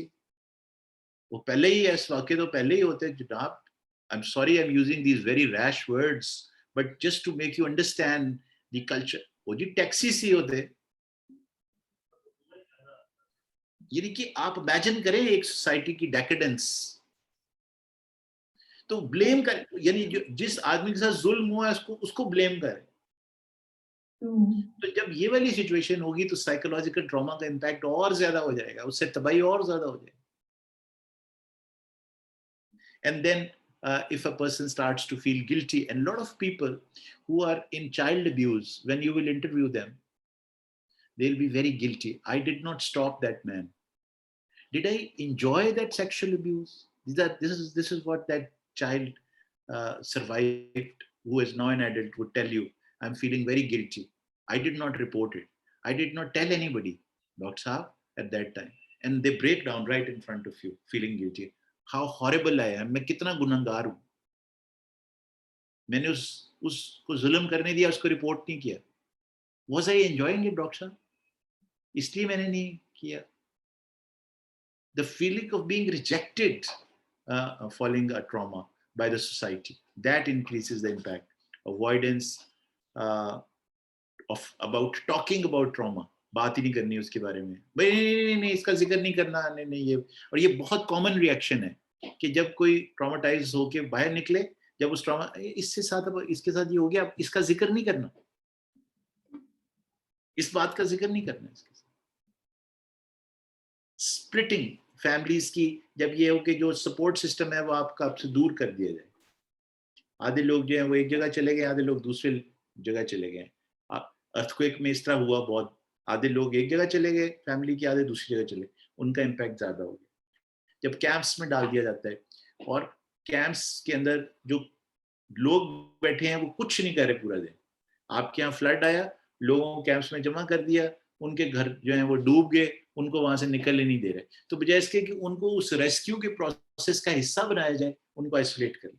वो पहले ही इस वाक़े तो पहले ही होते जनाब। I am sorry I am using these very rash words, but just to make you understand the culture. वो जी टैक्सी सी होते, यानी कि आप इमेजिन करें एक सोसाइटी की डेकेडेंस। तो ब्लेम कर, यानी जो जिस आदमी के साथ जुल्म हुआ है उसको ब्लेम करें। तो जब ये वाली सिचुएशन होगी तो साइकोलॉजिकल ट्रॉमा का इम्पैक्ट और ज्यादा हो जाएगा, उससे तबाही और ज्यादा हो जाएगी। And then if a person starts to feel guilty, and a lot of people who are in child abuse, when you will interview them, they'll be very guilty. I did not stop that man. Did I enjoy that sexual abuse? This is what that child survived, who is now an adult, would tell you. I'm feeling very guilty. I did not report it. I did not tell anybody, Dr. Saab, at that time. And they break down right in front of you, feeling guilty. How horrible I am. मैं कितना गुनहगार हूँ, मैंने उसको जुल्म करने दिया, उसको रिपोर्ट नहीं किया। Was I enjoying it, doctor साहब? इसलिए मैंने नहीं किया। The feeling of being rejected following a trauma by the society. That increases the impact. Avoidance of about talking about trauma, बात ही नहीं करनी उसके बारे में, भाई नहीं इसका जिक्र नहीं करना, नहीं ये, और ये बहुत कॉमन रिएक्शन है कि जब कोई ट्रॉमाटाइज होके बाहर निकले, जब उस ट्रॉमा इसके साथ ये हो गया, इसका जिक्र नहीं करना, इस बात का जिक्र नहीं करना इसके साथ। स्प्लिटिंग फैमिलीज की, जब ये हो कि जो सपोर्ट सिस्टम है वो आपसे दूर कर दिया जाए, आधे लोग जो है वो एक जगह चले गए, आधे लोग दूसरे जगह चले गए। अर्थक्वेक में इस तरह हुआ बहुत, आधे लोग एक जगह चले गए फैमिली की, आधे दूसरी जगह चले, उनका इम्पैक्ट ज्यादा हो गया। जब कैंप्स में डाल दिया जाता है और कैंप्स के अंदर जो लोग बैठे हैं वो कुछ नहीं कर रहे पूरा दिन, आपके यहाँ फ्लड आया, लोगों को कैंप्स में जमा कर दिया, उनके घर जो है वो डूब गए, उनको वहां से निकलने नहीं दे रहे, तो बजाय इसके कि उनको उस रेस्क्यू के प्रोसेस का हिस्सा बनाया जाए, उनको आइसोलेट कर ले।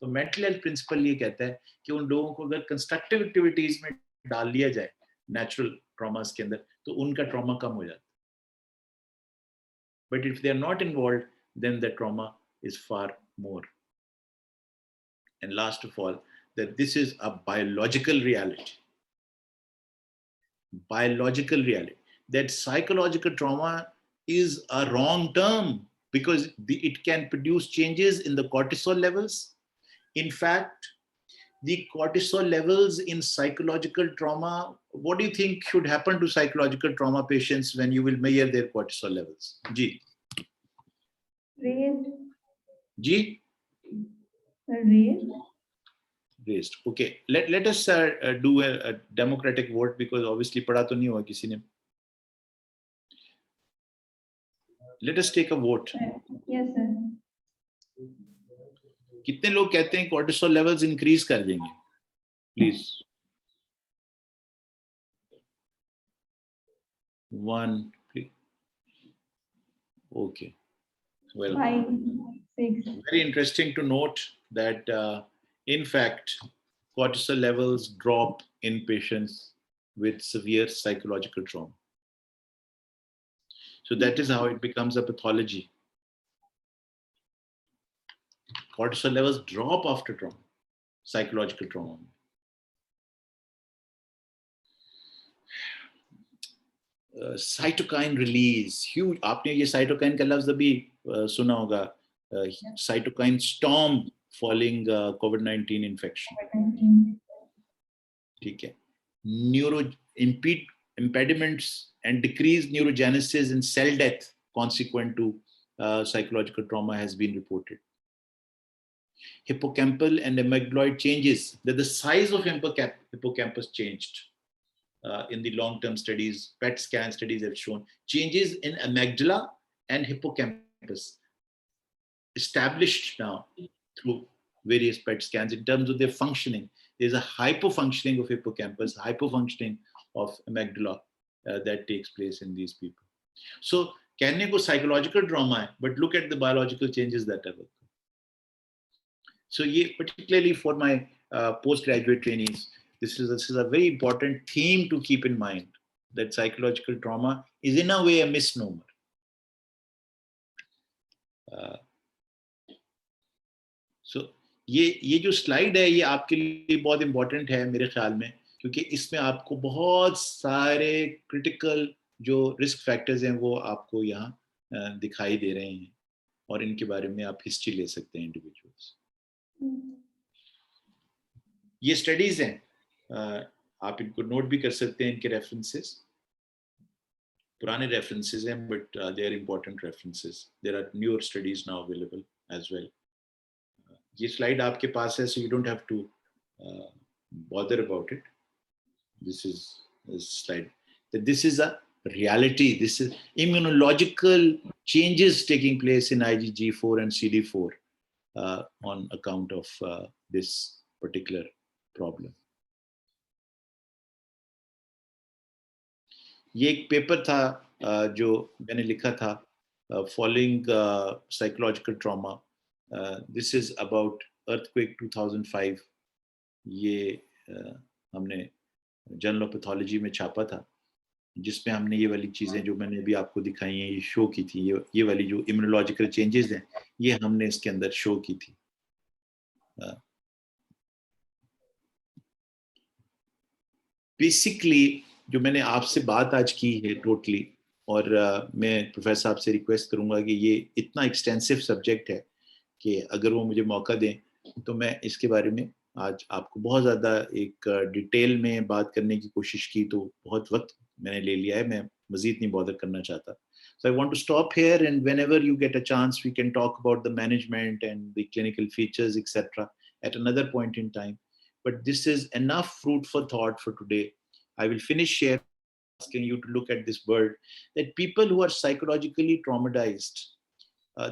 तो मेंटल हेल्थ प्रिंसिपल ये कहता है कि उन लोगों को अगर कंस्ट्रक्टिव एक्टिविटीज में डाल लिया जाए नेचुरल ट्रॉमास के अंदर, तो उनका ट्रॉमा कम हो जाता है। But if they are not involve, then the trauma is far more. And last of all, that this is a biological reality. Biological reality. That psychological trauma is a wrong term because it can produce changes in the cortisol levels. In fact, the cortisol levels in psychological trauma, what do you think should happen to psychological trauma patients when you will measure their cortisol levels? Ji. Raised. Ji? Raised. Raised. Okay, let us do a democratic vote because obviously पढ़ा तो नहीं हुआ किसी ने. Let us take a vote. Yes, sir. कितने लोग कहते हैं cortisol levels increase कर देंगे? Please. 1, please. Okay. Well, 5, 6. very interesting to note that in fact, cortisol levels drop in patients with severe psychological trauma. So that is how it becomes a pathology. Cortisol levels drop after trauma, psychological trauma. Cytokine release, huge. आपने ये cytokine का लफ्ज अभी सुना होगा, cytokine storm following COVID-19 infection. ठीक है. Impediments and decreased neurogenesis and cell death consequent to psychological trauma has been reported. Hippocampal and amygdaloid changes, that the size of hippocampus changed in the long-term studies. PET scan studies have shown changes in amygdala and hippocampus established now through various PET scans in terms of their functioning. There's a hypofunctioning of hippocampus, hypofunctioning of amygdala that takes place in these people. So, कहने को psychological trauma है, but look at the biological changes that have occurred. So, ये particularly for my postgraduate trainees, this is a very important theme to keep in mind, that psychological trauma is in a way a misnomer. So, ये जो स्लाइड है ये आपके लिए बहुत इंपॉर्टेंट है मेरे ख्याल में, क्योंकि इसमें आपको बहुत सारे क्रिटिकल जो रिस्क फैक्टर्स हैं वो आपको यहाँ दिखाई दे रहे हैं और इनके बारे में आप हिस्ट्री ले सकते हैं इंडिविजुअल्स. ये स्टडीज हैं, आप इनको नोट भी कर सकते हैं, इनके रेफरेंसेस पुराने रेफरेंसेस हैं, but they are important references. There are newer studies now available as well. ये स्लाइड आपके पास है, so you don't have to bother about it. This is a slide. That this is a reality. This is immunological changes taking place in IgG4 and CD4 on account of this particular problem. ये एक पेपर था जो मैंने लिखा था, following psychological trauma. This is about earthquake 2005. ये हमने जर्नल ऑफ पैथोलॉजी में छापा था. जिसमें हमने ये वाली चीजें जो मैंने अभी आपको दिखाई हैं ये शो की थी, ये वाली जो इम्यूनोलॉजिकल चेंजेस हैं ये हमने इसके अंदर शो की थी। बेसिकली जो मैंने आपसे बात आज की है टोटली, और मैं प्रोफेसर साहब से रिक्वेस्ट करूंगा कि ये इतना एक्सटेंसिव सब्जेक्ट है कि अगर वो मुझे मौका दें तो मैं इसके बारे में आज आपको बहुत ज़्यादा एक डिटेल में बात करने की कोशिश की, तो बहुत वक्त मैंने ले लिया है, मैं मज़ीद नहीं बॉदर करना चाहता. So I want to stop here, and whenever you get a chance, we can talk about the management and the clinical features, etc. at another point in time. But this is enough food for thought for today. I will finish here asking you to look at this bird, that people who are psychologically traumatized,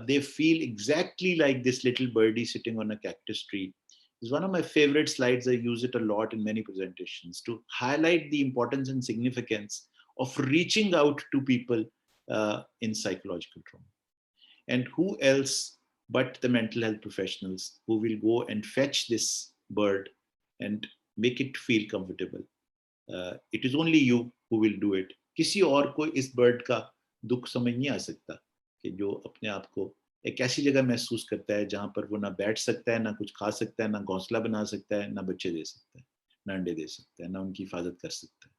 they feel exactly like this little birdie sitting on a cactus tree. It's one of my favorite slides. I use it a lot in many presentations to highlight the importance and significance of reaching out to people in psychological trauma. And who else but the mental health professionals who will go and fetch this bird and make it feel comfortable. It is only you who will do it. किसी और को इस बर्ड का दुख समझ नहीं आ सकता कि जो अपने आप को एक ऐसी जगह महसूस करता है जहां पर वो ना बैठ सकता है, ना कुछ खा सकता है, ना घोंसला बना सकता है, ना बच्चे दे सकता है, ना अंडे दे सकता है, ना उनकी हिफाजत कर सकता है.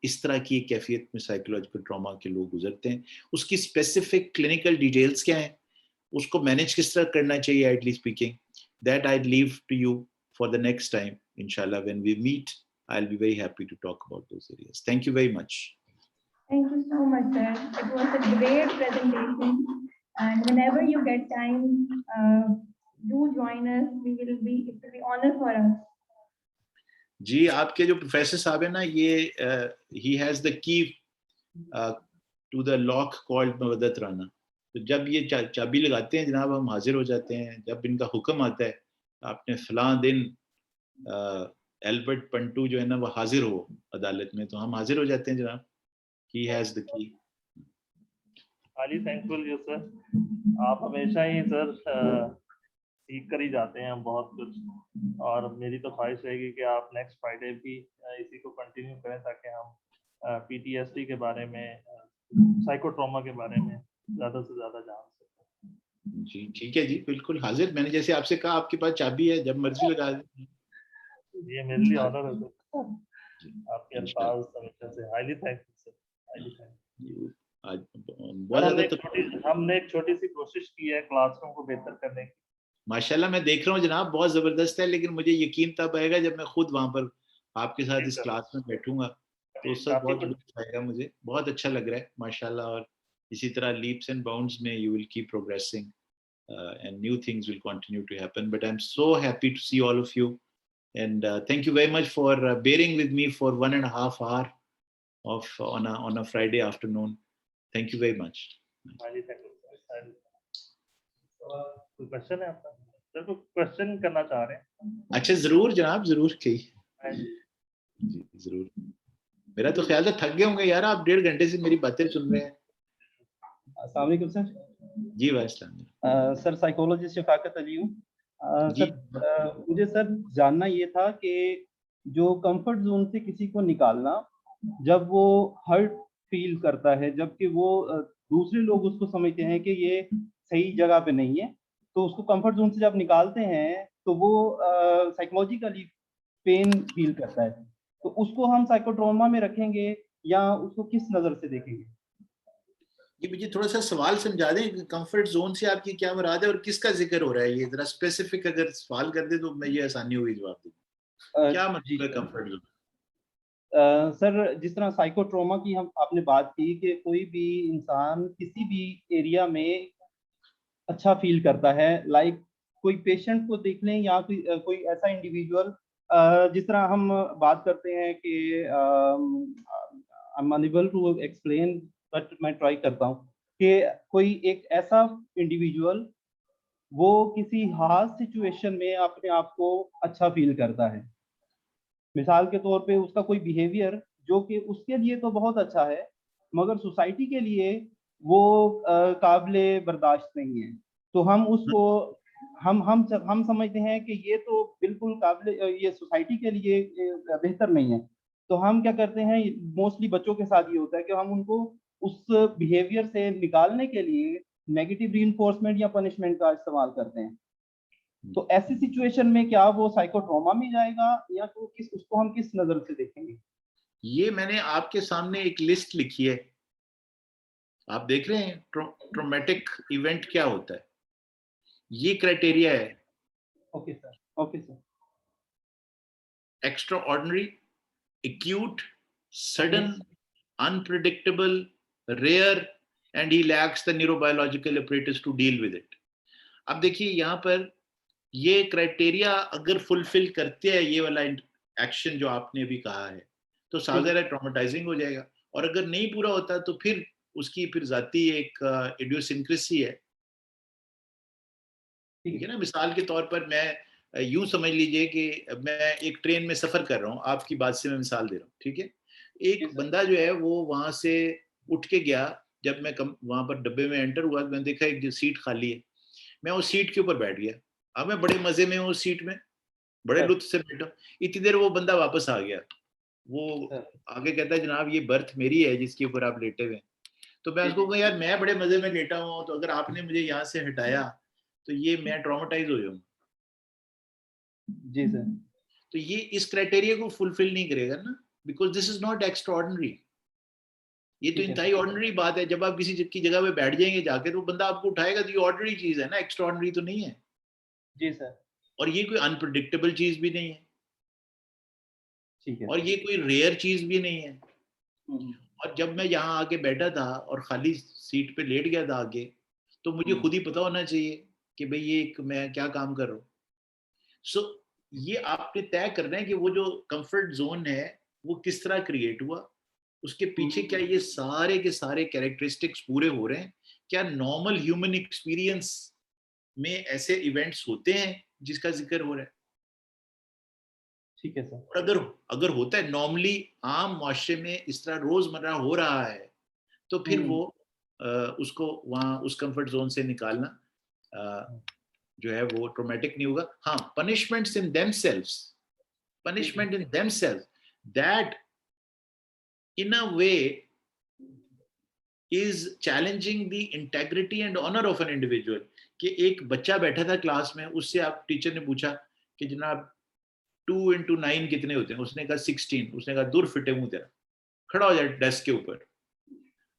इस तरह की कैफियत में साइकोलॉजिकल ट्रॉमा के लोग गुजरते हैं. उसकी स्पेसिफिक क्लिनिकल डिटेल्स क्या हैं, उसको मैनेज किस तरह करना चाहिए, ideally speaking, that I leave to you for the next time. इंशाल्लाह when we meet I'll be very happy to talk about those areas. Thank you very much. Thank you so much, sir. It was a great presentation. And whenever you get time, do join us. It will be honor for us. जी, आपके जो प्रोफेसर साहब है ना, ये he has the key to the lock called मवद्दत Rana. तो जब ये चाबी लगाते हैं जनाब, हम हाजिर हो जाते हैं. जब इनका हुक्म आता है आपने फलां दिन एल्बर्ट पंटू जो है ना वो हाजिर हो अदालत में, तो हम हाजिर हो जाते हैं जनाब. He has the key. Highly thankful you sir. आप हमेशा ही सर सीख कर ही जाते हैं बहुत कुछ, और मेरी तो ख्वाहिश रहेगी कि आप नेक्स्ट फ्राइडे भी इसी को कंटिन्यू करें ताकि हम PTSD के बारे में, साइकोट्रॉमा के बारे में ज़्यादा से ज़्यादा जान सकें. जी ठीक है जी, बिल्कुल हाजिर. मैंने जैसे आपसे कहा आपके पास चाबी है, जब मर्जी लगा दें. ये मेरे लिए ऑनर है सर, आपके अल्फाज हमेशा से. Highly thankful sir, highly thankful. आज बहुत ज़्यादा हमने एक छोटी सी कोशिश की है क्लासरूम को बेहतर करने की. माशाल्लाह मैं देख रहा हूँ जनाब, बहुत ज़बरदस्त है, लेकिन मुझे यकीन तब आएगा जब मैं खुद वहाँ पर आपके साथ इस क्लास में बैठूंगा, तो उस वक्त बहुत लुत्फ आएगा. मुझे बहुत अच्छा लग रहा है माशाल्लाह. और इसी तरह लीप्स एंड बाउंड्स में you will keep progressing and new things will continue to happen. But I'm so happy to see all of you, and thank you very much for bearing with me for 1.5 hours of on a Friday afternoon. Thank you very much. कोई क्वेश्चन है आपका सर? कोई क्वेश्चन करना चाह रहे हैं? अच्छा जरूर जनाब, जरूर कहिए. जी जरूर. मेरा तो ख्याल था थक गए होंगे यार, आप 1.5 घंटे से मेरी बातें सुन रहे हैं. अस्सलाम वालेकुम सर. जी वालेकुम सर साइकोलॉजिस्ट शफाकत अली हूँ. सर मुझे सर जानना ये था कि जो कंफर्ट जोन से किसी को निकालना जब वो हर्ट फील करता है, जबकि वो दूसरे लोग उसको समझते हैं कि ये सही जगह पे नहीं है, तो उसको कंफर्ट जोन से जब निकालते हैं तो वो साइकोलॉजिकली पेन फील करता है, तो उसको हम साइकोट्रॉमा में रखेंगे या उसको किस नजर से देखेंगे? ये मुझे थोड़ा सा सवाल समझा दें, कंफर्ट जोन से आपकी क्या मुराद है और किसका जिक्र हो रहा है? ये जरा स्पेसिफिक अगर सवाल कर दे तो मुझे आसानी होगी जवाब देने. क्या मतलब है कंफर्ट जोन? सर जिस तरह साइकोट्रॉमा की हम आपने बात की कि कोई भी इंसान किसी भी एरिया में अच्छा फील करता है, लाइक कोई पेशेंट को देख लें या कोई ऐसा इंडिविजुअल, जिस तरह हम बात करते हैं कि I am unable to explain, but मैं ट्राई करता हूँ कि कोई एक ऐसा इंडिविजुअल वो किसी हार्श सिचुएशन में अपने आप को अच्छा फील करता है. मिसाल के तौर पे उसका कोई बिहेवियर जो कि उसके लिए तो बहुत अच्छा है मगर सोसाइटी के लिए वो काबिले बर्दाश्त नहीं है, तो हम उसको हम समझते हैं कि ये तो बिल्कुल काबिले, ये सोसाइटी के लिए बेहतर नहीं है, तो हम क्या करते हैं, मोस्टली बच्चों के साथ ये होता है कि हम उनको उस बिहेवियर से निकालने के लिए नेगेटिव रीइंफोर्समेंट या पनिशमेंट का इस्तेमाल करते हैं। तो ऐसी सिचुएशन में क्या वो साइकोट्रॉमा में जाएगा या तो उसको हम किस नजर से देखेंगे? ये मैंने आपके सामने एक लिस्ट लिखी है, आप देख रहे हैं ट्रॉमेटिक इवेंट क्या होता है, ये क्राइटेरिया है। Okay sir, okay sir. Extra ordinary, acute, sudden, unpredictable, rare, and he lacks the neurobiological apparatus to deal with it. अब देखिए यहाँ पर ये क्राइटेरिया अगर फुलफिल करते हैं ये वाला एक्शन जो आपने अभी कहा है, तो साजर है ट्रॉमेटाइजिंग हो जाएगा। और अगर नहीं पूरा होता तो फिर उसकी फिर जाती एक इडियोसिंक्रेसी है, ठीक है ना। मिसाल के तौर पर मैं यूं समझ लीजिए कि मैं एक ट्रेन में सफर कर रहा हूँ, आपकी बात से मैं मिसाल दे रहा हूँ, ठीक है। एक बंदा जो है वो वहां से उठ के गया, जब मैं वहां पर डब्बे में एंटर हुआ तो मैंने देखा एक सीट खाली है, मैं उस सीट के ऊपर बैठ गया। अब मैं बड़े मजे में हूँ उस सीट में, बड़े लुत्फ से बैठा। इतनी देर वो बंदा वापस आ गया, वो आगे कहता है जनाब ये बर्थ मेरी है जिसके ऊपर आप लेटे हुए। तो मैं उसको कहूँ यार मैं बड़े मजे में लेटा हूँ, तो अगर आपने मुझे यहाँ से हटाया तो ये मैं ट्रॉमेटाइज हो जाऊंगा। जी सर। तो ये इस क्राइटेरिया को फुलफिल नहीं करेगा ना, because this is not extraordinary. ये तो इंतहाई ऑर्डिनरी बात है। जब आप किसी की जगह पे बैठ जाएंगे जाके तो बंदा आपको उठाएगा, तो ये ऑर्डिनरी चीज है ना, एक्स्ट्राऑर्डिनरी तो नहीं है। जी सर। और ये कोई अनप्रेडिक्टेबल चीज भी नहीं है, ठीक है। और ये कोई रेयर चीज भी नहीं है। और जब मैं यहाँ आके बैठा था और खाली सीट पे लेट गया था आगे, तो मुझे खुद ही पता होना चाहिए कि भाई ये मैं क्या काम कर रहा हूँ। सो ये आपने तय करना है कि वो जो कंफर्ट जोन है वो किस तरह क्रिएट हुआ, उसके पीछे क्या ये सारे के सारे कैरेक्टरिस्टिक्स पूरे हो रहे हैं, क्या नॉर्मल ह्यूमन एक्सपीरियंस में ऐसे इवेंट्स होते हैं जिसका जिक्र हो रहा है। ठीक है सर। और अगर होता है नॉर्मली आम मुआशरे में इस तरह रोजमर्रा हो रहा है, तो फिर वो उसको वहाँ उस कंफर्ट जोन से निकालना जो है वो ट्रॉमेटिक नहीं होगा। हाँ, punishments in themselves, punishment in themselves, that in a way is challenging the integrity and honor of an individual। कि एक बच्चा बैठा था क्लास में, उससे आप टीचर ने पूछा कि जनाब 2 into 9 कितने होते हैं, उसने कहा 16। उसने कहा दूर फिटे मुंह तेरा, खड़ा हो जाए डेस्क के ऊपर।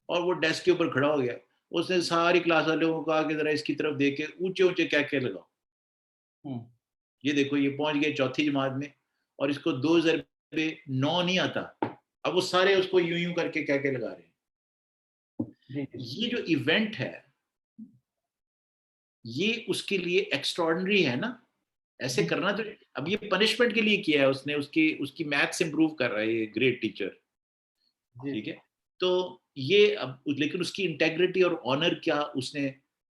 और वो डेस्क के ऊपर खड़ा हो गया। उसने सारी क्लास वालों को कहा कि जरा इसकी तरफ देख के ऊंचे ऊंचे क्या क्या लगाओ, ये देखो ये पहुंच गए चौथी जमात में और इसको 2009 नहीं आता। अब वो सारे उसको यूं यूं करके क्या क्या लगा रहे हैं। ये जो इवेंट है ये उसके लिए एक्स्ट्राऑर्डिनरी है ना, ऐसे करना। तो अब ये पनिशमेंट के लिए किया है उसने, उसकी मैथ्स इंप्रूव कर रहा है ये ग्रेट टीचर, ठीक है। तो ये अब लेकिन उसकी इंटेग्रिटी और ऑनर क्या उसने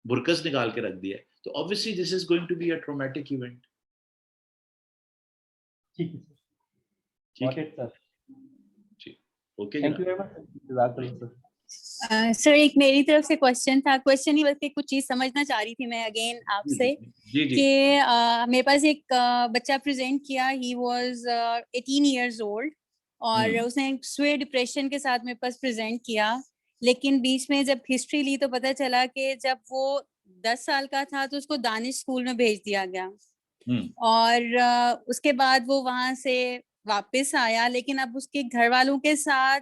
बुरकस निकाल के रख दिया है। तो obviously this is going to be a traumatic event. ठीक है सर, गॉट इट सर। ठीक, okay, thank you very much sir. Sir एक मेरी तरफ से क्वेश्चन था, क्वेश्चन ही बल्कि कुछ चीज समझना चाह रही थी मैं अगेन आपसे कि मेरे पास एक बच्चा प्रेजेंट किया, ही वाज 18 इयर्स ओल्ड और उसने स्वे डिप्रेशन के साथ मेरे पास प्रेजेंट किया। लेकिन बीच में जब हिस्ट्री ली तो पता चला कि जब वो 10 साल का था तो उसको दानिश स्कूल में भेज दिया गया और उसके बाद वो वहां से वापस आया, लेकिन अब उसके घर वालों के साथ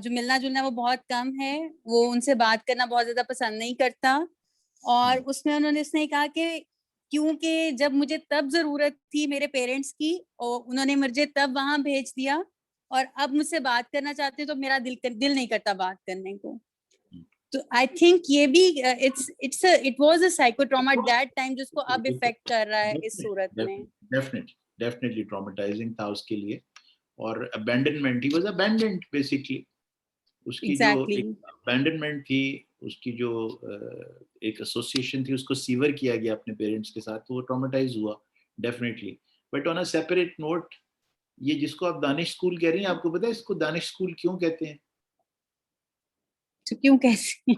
जो मिलना जुलना वो बहुत कम है, वो उनसे बात करना बहुत ज्यादा पसंद नहीं करता। और उसने कहा कि क्योंकि जब मुझे तब जरूरत थी मेरे पेरेंट्स की और उन्होंने मुझे तब वहां भेज दिया और अब मुझसे बात करना चाहते तो मेरा दिल नहीं करता बात करने को। तो आई थिंक ये भी it was a psychotrauma at that time जिसको अब इफेक्ट कर रहा है इस सूरत में। डेफिनेटली ट्रॉमेटाइजिंग था उसके लिए। और abandonment, he was abandoned basically. उसकी जो अबैंडनमेंट थी, उसकी जो एक एसोसिएशन थी, उसको सीवर किया गया अपने पेरेंट्स के साथ, तो वो ट्रॉमेटाइज हुआ definitely. But on a separate note, ये जिसको आप दानिश स्कूल कह रही हैं, आपको पता है इसको दानिश स्कूल क्यों कहते हैं? तो क्यों कैसे?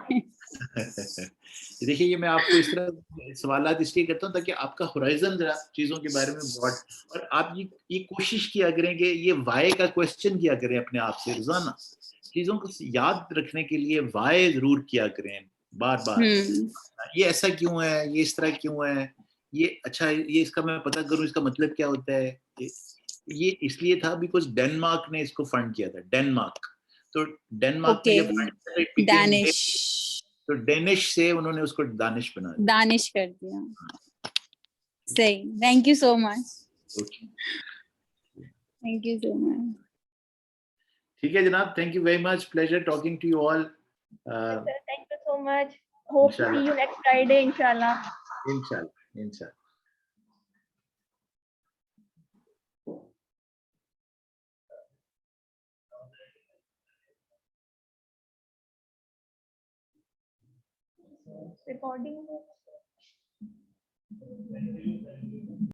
देखिए, ये मैं आपको इस तरह सवालात इसलिए करता हूँ ताकि आपका होराइजन जरा चीजों के बारे में ब्रॉड, और आप ये कोशिश किया करें कि ये वाई का क्वेश्चन किया करें अपने आप से रोजाना, चीजों को याद रखने के लिए वाई जरूर किया करें बार बार। ये ऐसा क्यों है, ये इस तरह क्यों है, ये अच्छा ये इसका मैं पता करूं इसका मतलब क्या होता है। ये इसलिए था बिकॉज डेनमार्क ने इसको फंड किया था, डेनमार्क। तो डेनमार्क ने ओके, जब fund किया था, it became दानिश, तो डेनिश से उन्होंने उसको दानिश बना दिया। दानिश कर दिया। सही, thank you so much, Okay. Thank you so much. ठीक है जनाब, thank you very much, pleasure talking to you all. Yes, sir. Thank you so much. Hope to see you next Friday, inshallah. इंशाल्लाह इंशाल्लाह। Recording.